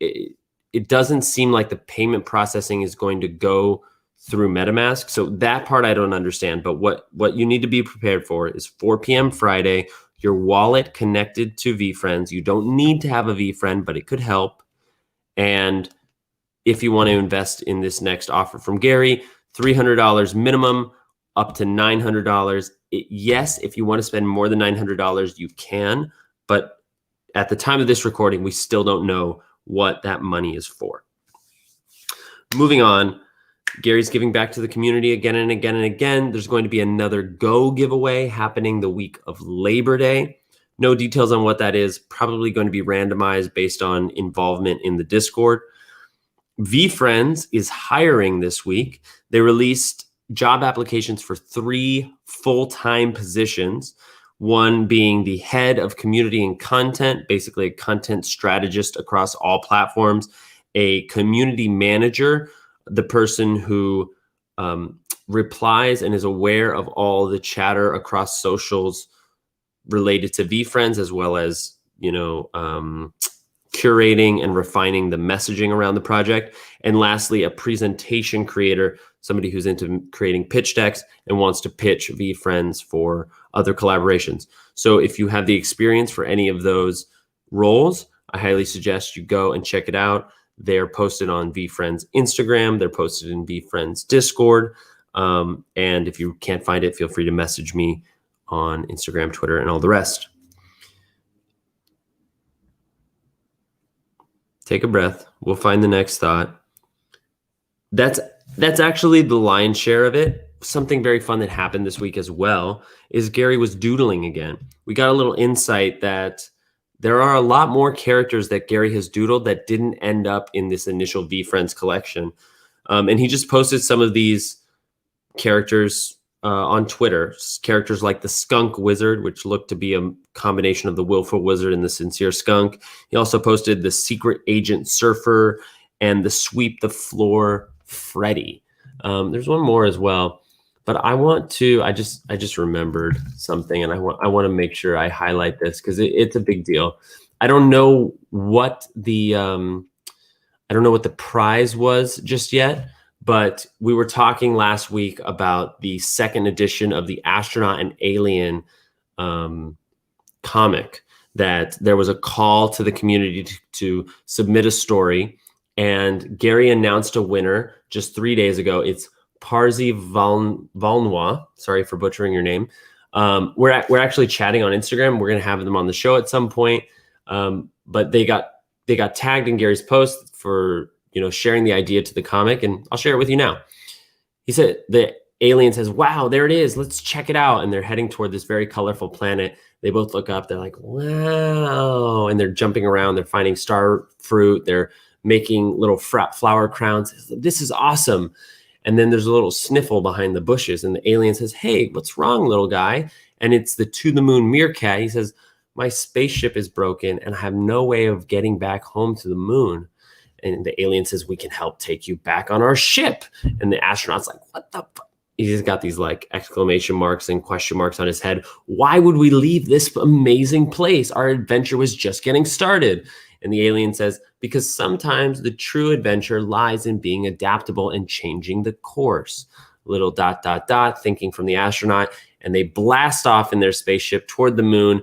A: It doesn't seem like the payment processing is going to go through MetaMask. So that part I don't understand. But what you need to be prepared for is 4 p.m. Friday, your wallet connected to VeeFriends. You don't need to have a VeeFriend, but it could help. And if you want to invest in this next offer from Gary, $300 minimum, up to $900. Yes, if you want to spend more than $900, you can, but at the time of this recording, we still don't know what that money is for. Moving on, Gary's giving back to the community again and again and again. There's going to be another Go giveaway happening the week of Labor Day. No details on what that is, probably going to be randomized based on involvement in the Discord. VeeFriends is hiring this week. They released job applications for 3 full-time positions, one being the head of community and content, basically a content strategist across all platforms, a community manager, the person who replies and is aware of all the chatter across socials related to VeeFriends, as well as, curating and refining the messaging around the project. And lastly, a presentation creator, somebody who's into creating pitch decks and wants to pitch VeeFriends for other collaborations. So if you have the experience for any of those roles, I highly suggest you go and check it out. They're posted on VeeFriends Instagram. They're posted in VeeFriends Discord. And if you can't find it, feel free to message me on Instagram, Twitter, and all the rest. Take a breath. We'll find the next thought. That's actually the lion's share of it. Something very fun that happened this week as well is Gary was doodling again. We got a little insight that there are a lot more characters that Gary has doodled that didn't end up in this initial VeeFriends collection. And he just posted some of these characters on Twitter, characters like the Skunk Wizard, which looked to be a combination of the Willful Wizard and the Sincere Skunk. He also posted the Secret Agent Surfer and the Sweep the Floor Freddy. There's one more as well, but I just remembered something, and I want to make sure I highlight this because it's a big deal. I don't know what the prize was just yet. But we were talking last week about the second edition of the Astronaut and Alien comic, that there was a call to the community to submit a story. And Gary announced a winner just 3 days ago. It's Parsi Valnois. Sorry for butchering your name. We're actually chatting on Instagram. We're going to have them on the show at some point. But they got tagged in Gary's post for sharing the idea to the comic, and I'll share it with you now. He said, the alien says, "Wow, there it is. Let's check it out." And they're heading toward this very colorful planet. They both look up. They're like, "Wow." And they're jumping around. They're finding star fruit. They're making little flower crowns. This is awesome. And then there's a little sniffle behind the bushes. And the alien says, "Hey, what's wrong, little guy?" And it's the To the Moon meerkat. He says, "My spaceship is broken and I have no way of getting back home to the moon." And the alien says, "We can help take you back on our ship." And the astronaut's like, "What the fuck?" He's got these like exclamation marks and question marks on his head. "Why would we leave this amazing place? Our adventure was just getting started." And the alien says, "Because sometimes the true adventure lies in being adaptable and changing the course." Little ... thinking from the astronaut. And they blast off in their spaceship toward the moon.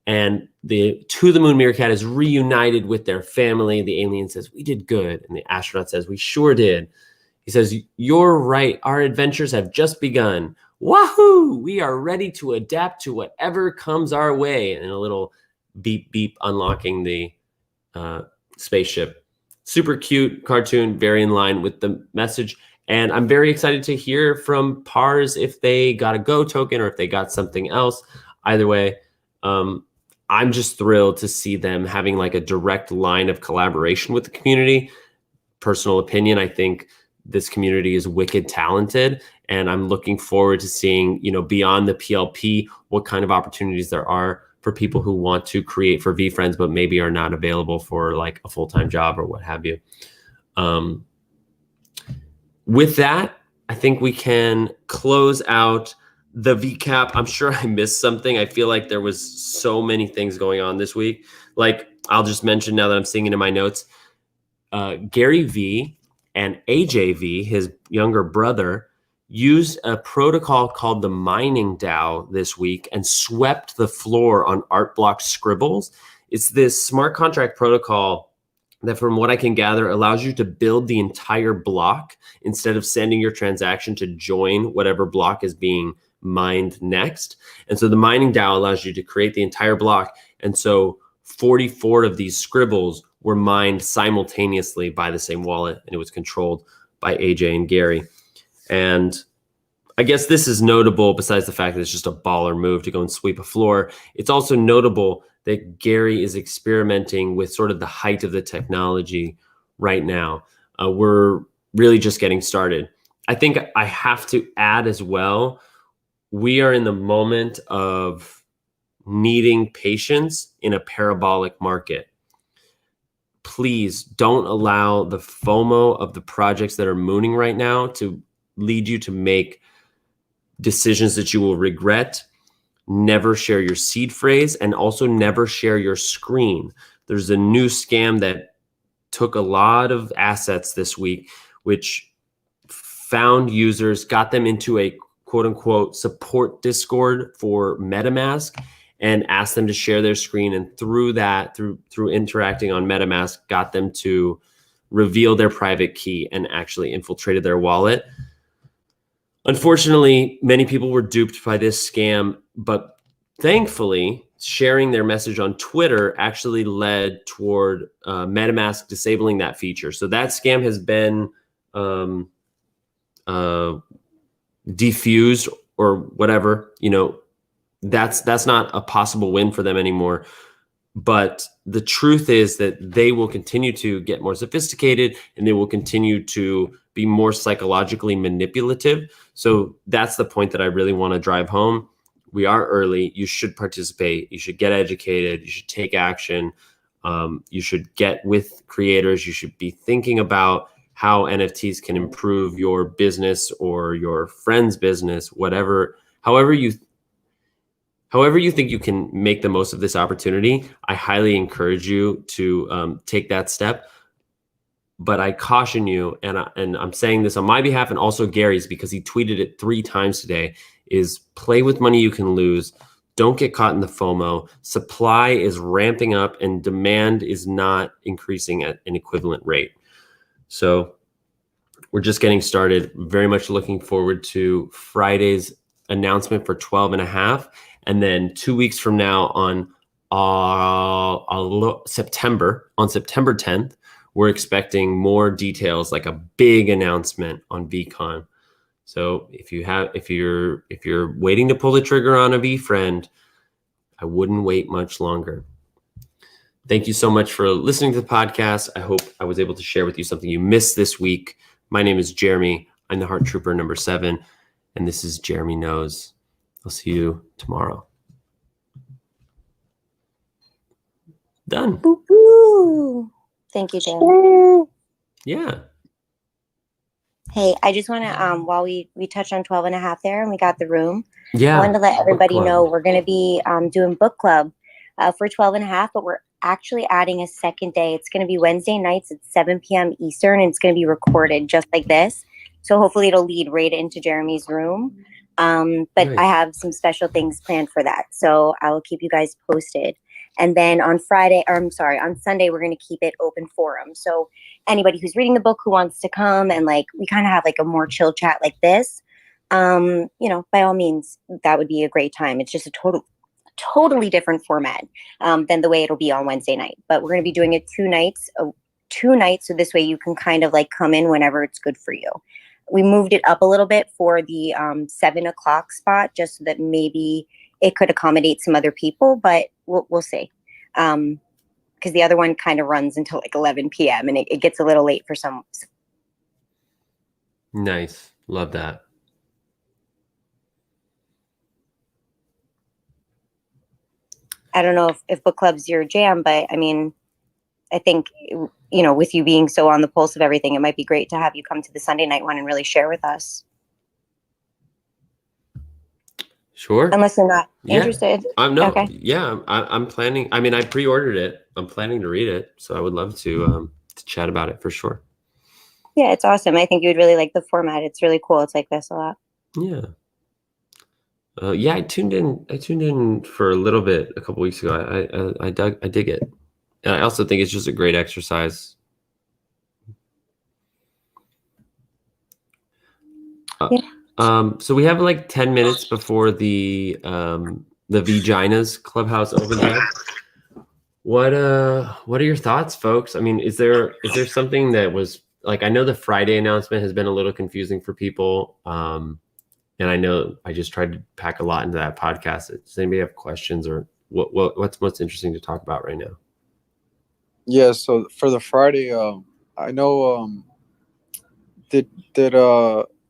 A: And the To the Moon meerkat is reunited with their family. The alien says, "We did good." And the astronaut says, "We sure did." He says, "You're right. Our adventures have just begun. Wahoo! We are ready to adapt to whatever comes our way." And a little beep, beep, unlocking the spaceship. Super cute cartoon, very in line with the message. And I'm very excited to hear from Pars if they got a Go token or if they got something else. Either way, I'm just thrilled to see them having like a direct line of collaboration with the community. Personal opinion, I think this community is wicked talented, and I'm looking forward to seeing, beyond the PLP, what kind of opportunities there are for people who want to create for VeeFriends, but maybe are not available for like a full-time job or what have you. With that, I think we can close out the VCAP. I'm sure I missed something. I feel like there was so many things going on this week. Like, I'll just mention now that I'm seeing it in my notes, Gary V and AJ V, his younger brother, used a protocol called the Mining DAO this week and swept the floor on art block scribbles. It's this smart contract protocol that, from what I can gather, allows you to build the entire block instead of sending your transaction to join whatever block is being mined next. And so the mining DAO allows you to create the entire block. And so 44 of these scribbles were mined simultaneously by the same wallet, and it was controlled by AJ and Gary. And I guess this is notable, besides the fact that it's just a baller move to go and sweep a floor. It's also notable that Gary is experimenting with sort of the height of the technology right now. We're really just getting started. I think I have to add as well, we are in the moment of needing patience in a parabolic market. Please don't allow the FOMO of the projects that are mooning right now to lead you to make decisions that you will regret. Never share your seed phrase, and also never share your screen. There's a new scam that took a lot of assets this week, which found users, got them into a quote unquote support Discord for MetaMask, and asked them to share their screen. And through that, through interacting on MetaMask, got them to reveal their private key and actually infiltrated their wallet. Unfortunately, many people were duped by this scam, but thankfully, sharing their message on Twitter actually led toward MetaMask disabling that feature. So that scam has been defused or whatever. You know, that's not a possible win for them anymore. But the truth is that they will continue to get more sophisticated, and they will continue to be more psychologically manipulative. So that's the point that I really want to drive home. We are early. You should participate. You should get educated. You should take action. You should get with creators. You should be thinking about how NFTs can improve your business or your friend's business, whatever, however you think you can make the most of this opportunity. I highly encourage you to take that step. But I caution you, and I'm saying this on my behalf and also Gary's, because he tweeted it 3 times today, is play with money you can lose. Don't get caught in the FOMO. Supply is ramping up and demand is not increasing at an equivalent rate. So we're just getting started. Very much looking forward to Friday's announcement for 12.5. And then 2 weeks from now on September 10th, we're expecting more details, like a big announcement on VCon. So if you're waiting to pull the trigger on a VeeFriend, I wouldn't wait much longer. Thank you so much for listening to the podcast. I hope I was able to share with you something you missed this week. My name is Jeremy. I'm the Heart Trooper number 7, and this is Jeremy Knows. I'll see you tomorrow. Done.
C: Woo-hoo. Thank you, Jeremy.
A: Yeah.
C: Hey, I just want to, while we touched on 12.5 there and we got the room,
A: Yeah.
C: I wanted to let everybody
A: club.
C: know we're going to be doing book club for 12.5, but we're actually adding a second day. It's going to be Wednesday nights at 7 p.m. Eastern, and it's going to be recorded just like this. So hopefully it'll lead right into Jeremy's room. But
A: Nice.
C: I have some special things planned for that. So I will keep you guys posted. And then on Sunday, we're going to keep it open forum. So anybody who's reading the book who wants to come and we kind of have a more chill chat like this, by all means, that would be a great time. It's just a totally different format than the way it'll be on Wednesday night. But we're going to be doing it 2 nights. So this way you can kind of come in whenever it's good for you. We moved it up a little bit for the 7 o'clock spot, just so that maybe it could accommodate some other people, but we'll see. Because the other one kind of runs until 11 p.m. and it gets a little late for some.
A: Nice. Love that.
C: I don't know if book club's your jam, but I mean, I think, with you being so on the pulse of everything, it might be great to have you come to the Sunday night one and really share with us.
A: Sure.
C: Unless you're not interested.
A: Okay. Yeah, I'm planning. I mean, I pre-ordered it. I'm planning to read it, so I would love to chat about it for sure.
C: Yeah, it's awesome. I think you would really like the format. It's really cool. It's like this a lot.
A: Yeah. I tuned in for a little bit a couple weeks ago. I dig it. And I also think it's just a great exercise. So we have like 10 minutes before the Vaginas Clubhouse opens up. What are your thoughts, folks? I mean, is there something that was like, I know the Friday announcement has been a little confusing for people. And I know I just tried to pack a lot into that podcast. Does anybody have questions, or what's most interesting to talk about right now?
E: Yeah, so for the Friday, I know did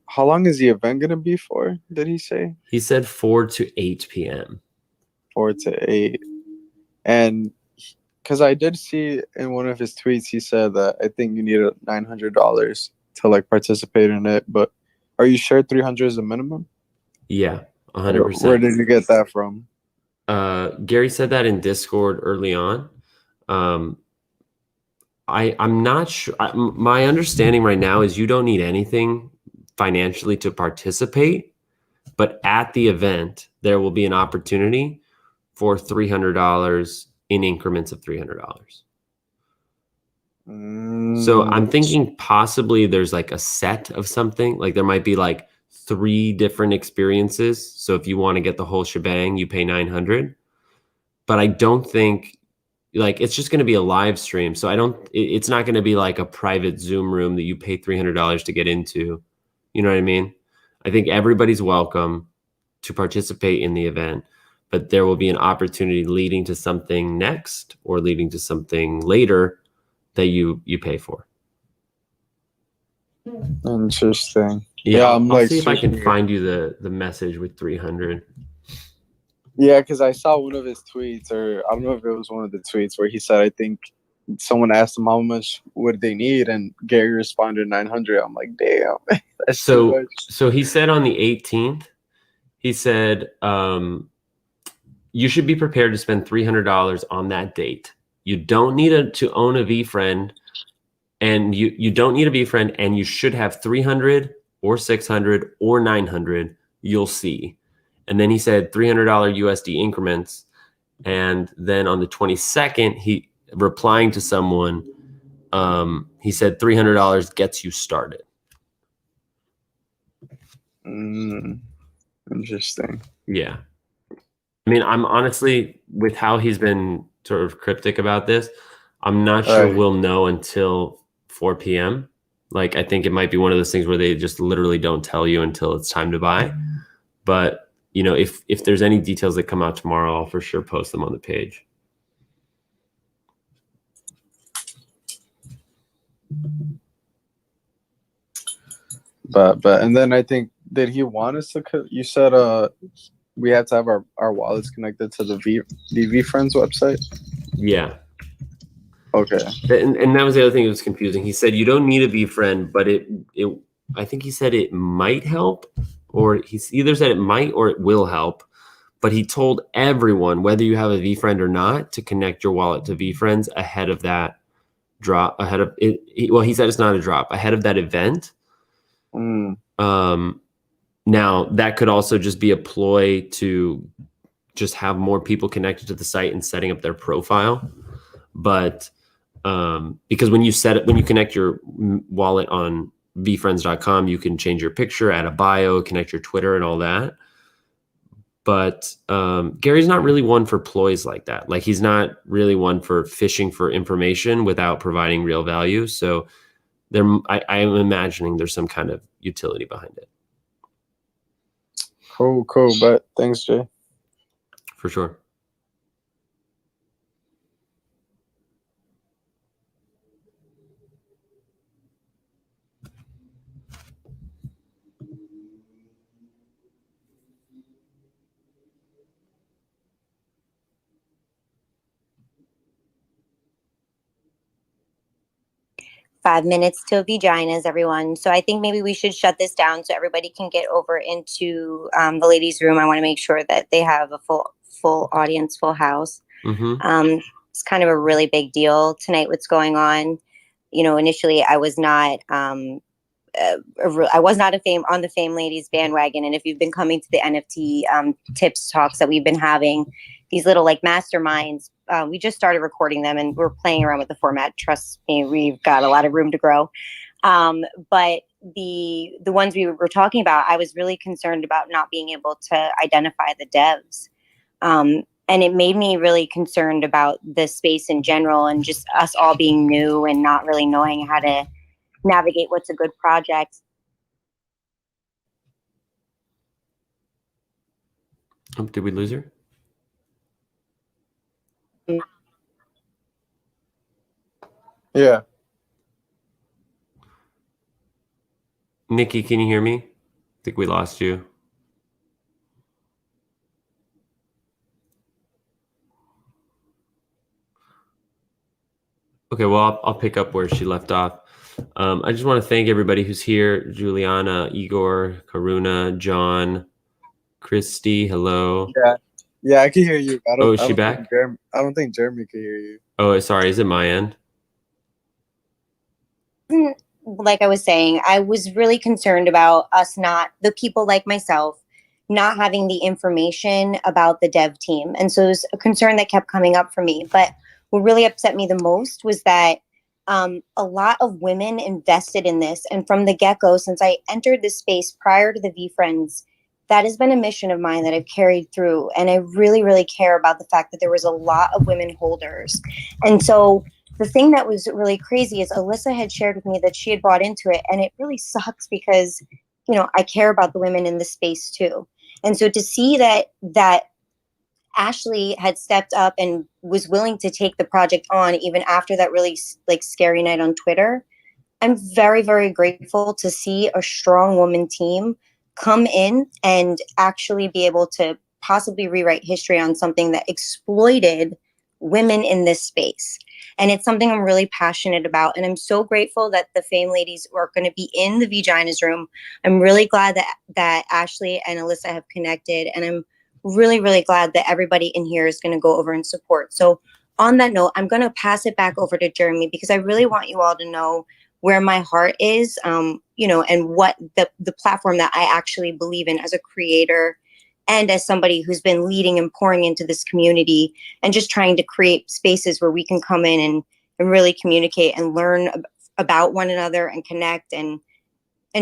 E: how long is the event gonna be for? Did he say?
A: He said 4 to 8 p.m.
E: 4 to 8. And because I did see in one of his tweets, he said that I think you need $900 to like participate in it. But are you sure 300 is the minimum?
A: Yeah, 100%.
E: Where did you get that from?
A: Gary said that in Discord early on. I'm not sure. My understanding right now is you don't need anything financially to participate, but at the event there will be an opportunity for $300 in increments of $300. So I'm thinking possibly there's like a set of something, like there might be like 3 different experiences. So if you want to get the whole shebang, you pay $900. But I don't think like it's just going to be a live stream. So it's not going to be like a private Zoom room that you pay $300 to get into. You know what I mean? I think everybody's welcome to participate in the event, but there will be an opportunity leading to something next or leading to something later that you pay for.
E: Interesting.
A: Yeah,
E: I'm
A: I'll
E: like
A: see if I can
E: searching
A: find you the message with 300.
E: Yeah, because I saw one of his tweets, or I don't know if it was one of the tweets where he said, I think someone asked him how much would they need, and Gary responded 900. I'm like, damn, that's too much.
A: So he said on the 18th, he said, you should be prepared to spend $300 on that date. You don't need to own a VeeFriend, and you don't need a VeeFriend, and you should have 300 or 600 or 900. You'll see. And then he said $300 USD increments. And then on the 22nd, he replying to someone, he said $300 gets you started.
E: Interesting.
A: Yeah. I mean, I'm honestly, with how he's been sort of cryptic about this, I'm not sure we'll know until 4 p.m. Like, I think it might be one of those things where they just literally don't tell you until it's time to buy. But you know, if there's any details that come out tomorrow, I'll for sure post them on the page.
E: But and then I think, did he want us to? You said we have to have our wallets connected to the VeeFriends website.
A: Yeah.
E: Okay.
A: And that was the other thing that was confusing. He said you don't need a VeeFriend, but it I think he said it might help, or he either said it might or it will help. But he told everyone, whether you have a VeeFriend or not, to connect your wallet to VeeFriends ahead of that drop. Ahead of it. Well, he said it's not a drop. Ahead of that event. Now that could also just be a ploy to just have more people connected to the site and setting up their profile. But because when you connect your wallet on VeeFriends.com, you can change your picture, add a bio, connect your Twitter and all that. But Gary's not really one for ploys like that. Like, he's not really one for fishing for information without providing real value. So I am imagining there's some kind of utility behind it.
E: Cool. But thanks, Jay.
A: For sure.
C: Five minutes till Vaginas, everyone. So I think maybe we should shut this down so everybody can get over into the ladies' room. I want to make sure that they have a full audience, full house. It's kind of a really big deal tonight. What's going on? You know, initially I was not. I was not on the Fame Ladies bandwagon. And if you've been coming to the NFT tips talks that we've been having, these little like masterminds we just started recording them, and we're playing around with the format. Trust me, we've got a lot of room to grow. But the ones we were talking about, I was really concerned about not being able to identify the devs. And it made me really concerned about the space in general, and just us all being new and not really knowing how to navigate what's a good project.
A: Oh, did we lose her?
E: Yeah.
A: Nikki, can you hear me? I think we lost you. Okay, well, I'll pick up where she left off. I just want to thank everybody who's here. Juliana, Igor, Karuna, John, Christy, hello.
E: Yeah, I can hear you.
A: Oh, is she back?
E: I don't think Jeremy can hear you.
A: Oh, sorry. Is it my end?
C: Like I was saying, I was really concerned about us not, the people like myself, not having the information about the dev team. And so it was a concern that kept coming up for me. But what really upset me the most was that a lot of women invested in this. And from the get-go, since I entered this space prior to the VeeFriends, that has been a mission of mine that I've carried through. And I really, really care about the fact that there was a lot of women holders. And so the thing that was really crazy is Alyssa had shared with me that she had bought into it, and it really sucks because, you know, I care about the women in the space too. And so to see that Ashley had stepped up and was willing to take the project on even after that really like scary night on Twitter, I'm very, very grateful to see a strong woman team come in and actually be able to possibly rewrite history on something that exploited women in this space. And it's something I'm really passionate about. And I'm so grateful that the Fame ladies are going to be in the Vaginas room. I'm really glad that Ashley and Alyssa have connected. And I'm really, really glad that everybody in here is going to go over and support. So on that note, I'm going to pass it back over to Jeremy, because I really want you all to know where my heart is, you know, and what the platform that I actually believe in as a creator and as somebody who's been leading and pouring into this community and just trying to create spaces where we can come in and really communicate and learn about one another and connect and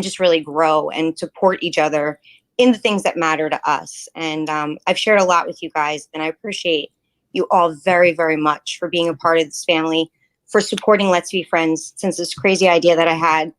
C: just really grow and support each other in the things that matter to us. And I've shared a lot with you guys, and I appreciate you all very, very much for being a part of this family, for supporting Let's Be Friends since this crazy idea that I had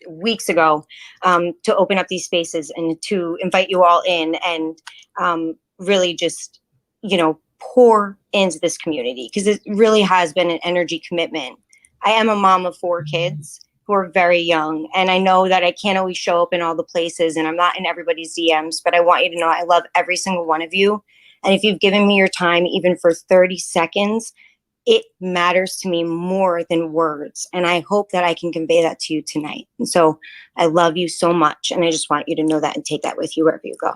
C: weeks ago to open up these spaces and to invite you all in and really just, you know, pour into this community, because it really has been an energy commitment. I am a mom of 4 kids who are very young, and I know that I can't always show up in all the places and I'm not in everybody's DMs, but I want you to know I love every single one of you. And if you've given me your time, even for 30 seconds, it matters to me more than words. And I hope that I can convey that to you tonight. And so I love you so much. And I just want you to know that and take that with you wherever you go.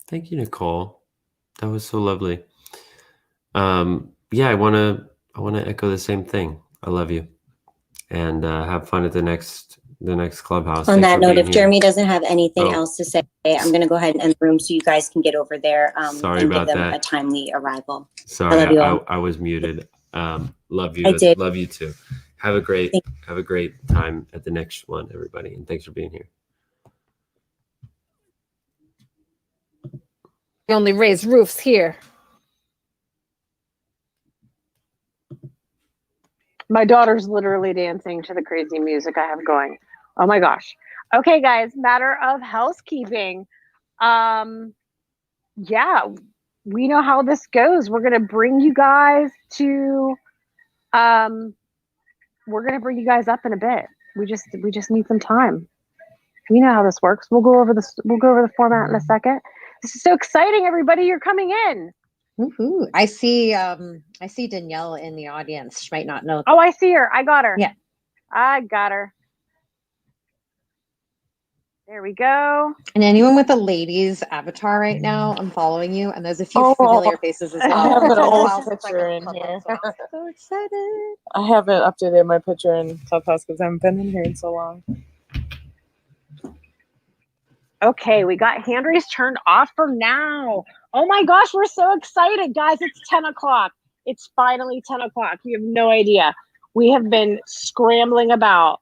A: Thank you, Nicole. That was so lovely. Yeah, I want to echo the same thing. I love you, and have fun at the next clubhouse.
C: On
A: Thanks
C: that
A: for
C: note,
A: being
C: if
A: here.
C: Jeremy doesn't have anything else to say, I'm going to go ahead and end the room so you guys can get over there
A: Sorry
C: and
A: about
C: give them
A: that.
C: a timely arrival.
A: Sorry,
C: I love you all.
A: I was muted. Love you.
C: I did.
A: Love you too. Have a great time at the next one, everybody, and thanks for being here.
H: We only raise roofs here. My daughter's literally dancing to the crazy music I have going. Oh my gosh. Okay, guys, matter of housekeeping. Yeah, we know how this goes. We're gonna bring you guys to we're gonna bring you guys up in a bit. We just need some time. You know how this works. We'll go over the format in a second. This is so exciting, everybody. You're coming in.
I: Woohoo. I see Danielle in the audience. She might not know.
H: Oh, I see her. I got her.
I: Yeah.
H: I got her. There we go.
I: And anyone with a ladies avatar right now, I'm following you. And there's a few familiar faces as well.
J: I have an old
I: It's like
J: picture
I: a
J: in
I: clubhouse,
J: here.
I: so I'm so excited.
J: I haven't updated my picture in Clubhouse because I haven't been in here in so long.
H: Okay, we got hand raise turned off for now. Oh my gosh, we're so excited, guys. It's 10 o'clock. It's finally 10 o'clock. You have no idea. We have been scrambling about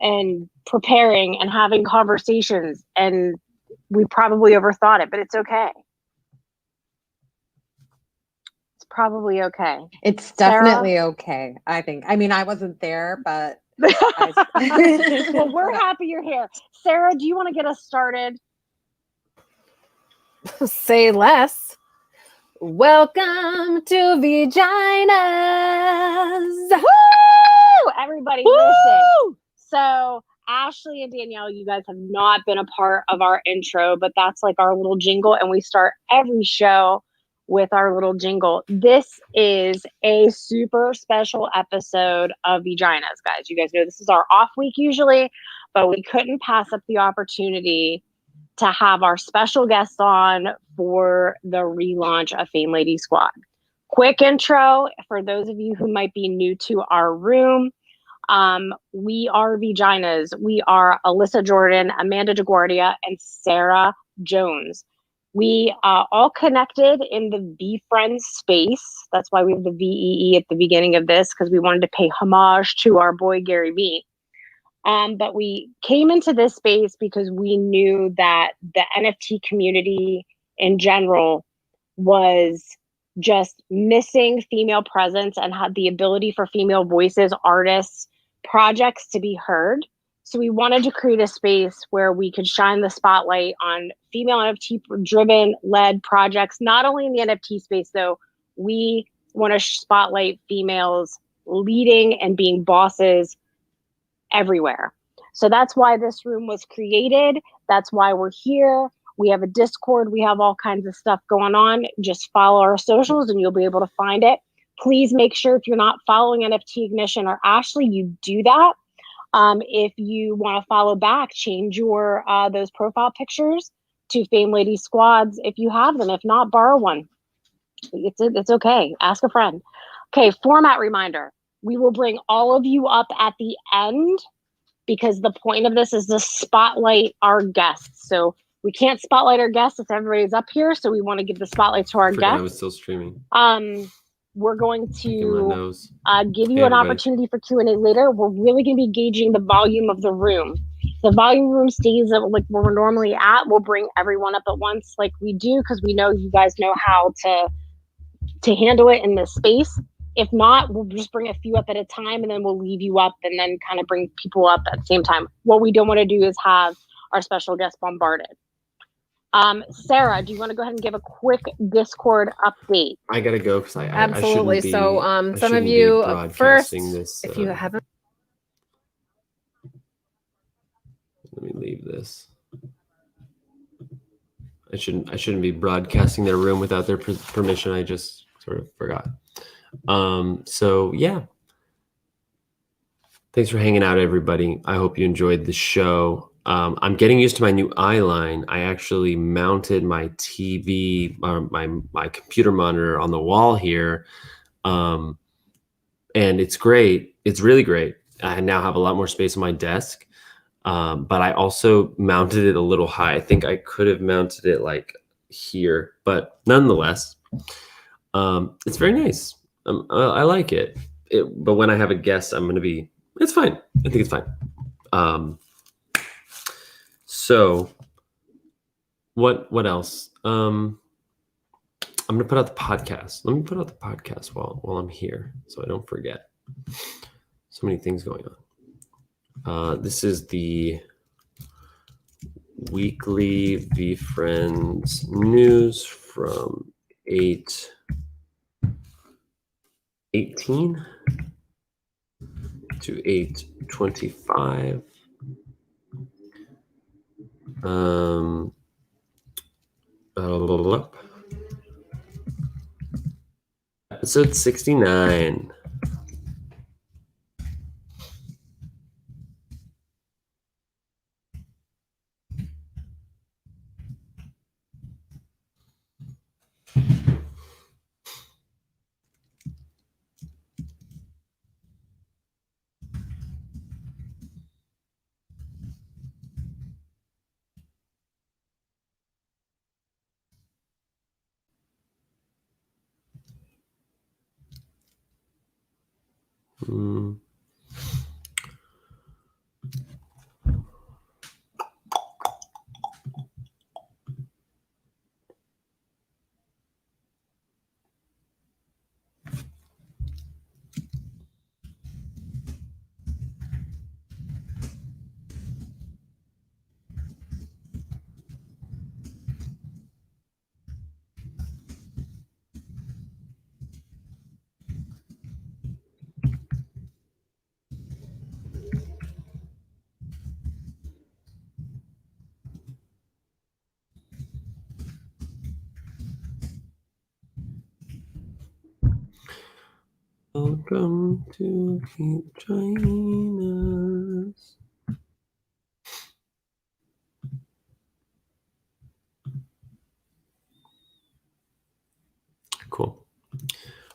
H: and preparing and having conversations, and we probably overthought it, but it's okay. It's probably okay.
I: It's
H: Sarah?
I: definitely okay, I think. I mean, I wasn't there, but
H: well, we're happy you're here. Sarah, do you want to get us started?
J: Say less. Welcome to Vaginas.
H: Woo! Everybody listen. So Ashley and Danielle, you guys have not been a part of our intro, but that's like our little jingle, and we start every show with our little jingle. This is a super special episode of Vaginas, guys. You guys know this is our off week usually, but we couldn't pass up the opportunity to have our special guest on for the relaunch of Fame Lady Squad. Quick intro for those of you who might be new to our room. We are Vaginas. We are Alyssa Jordan, Amanda DeGuardia, and Sarah Jones. We all connected in the VeeFriends space. That's why we have the VEE at the beginning of this, because we wanted to pay homage to our boy Gary Vee. But we came into this space because we knew that the NFT community in general was just missing female presence and had the ability for female voices, artists, projects to be heard. So we wanted to create a space where we could shine the spotlight on female NFT driven led projects, not only in the NFT space though. We want to spotlight females leading and being bosses everywhere. So that's why this room was created. That's why we're here. We have a Discord. We have all kinds of stuff going on. Just follow our socials and you'll be able to find it. Please make sure if you're not following NFT Ignition or Ashley, you do that. If you want to follow back, change your those profile pictures to Fame Lady Squads if you have them. If not, borrow one. It's okay. Ask a friend. Okay, format reminder. We will bring all of you up at the end because the point of this is to spotlight our guests. So we can't spotlight our guests if everybody's up here. So we want to give the spotlight to our guests.
A: I was still streaming.
H: We're going to give you
A: Hey,
H: an opportunity for Q&A later. We're really going to be gauging the volume of the room. The volume room stays at like where we're normally at. We'll bring everyone up at once like we do because we know you guys know how to handle it in this space. If not, we'll just bring a few up at a time and then we'll leave you up and then kind of bring people up at the same time. What we don't want to do is have our special guest bombarded. Sarah, do you want to go ahead and give a quick Discord update?
A: I gotta go because
J: Absolutely.
A: I shouldn't be,
J: so some of you first,
A: this,
J: if you haven't.
A: Let me leave this. I shouldn't be broadcasting their room without their permission. I just sort of forgot. So yeah. Thanks for hanging out, everybody. I hope you enjoyed the show. I'm getting used to my new eye line. I actually mounted my TV, my computer monitor on the wall here. And it's great. It's really great. I now have a lot more space on my desk. But I also mounted it a little high. I think I could have mounted it like here, but nonetheless, it's very nice. I like it. But when I have a guest, it's fine. I think it's fine. So what else? I'm going to put out the podcast. Let me put out the podcast while I'm here so I don't forget. So many things going on. This is the weekly VeeFriends news from 8:18 to 8:25. Episode 69. Mm. Welcome to Keep Trying Us. Cool.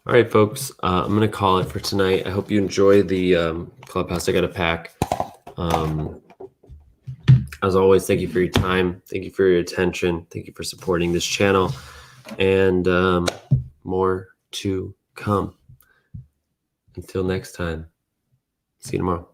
A: All right, folks. I'm going to call it for tonight. I hope you enjoy the clubhouse. I got to pack. As always, thank you for your time. Thank you for your attention. Thank you for supporting this channel. And more to come. Until next time. See you tomorrow.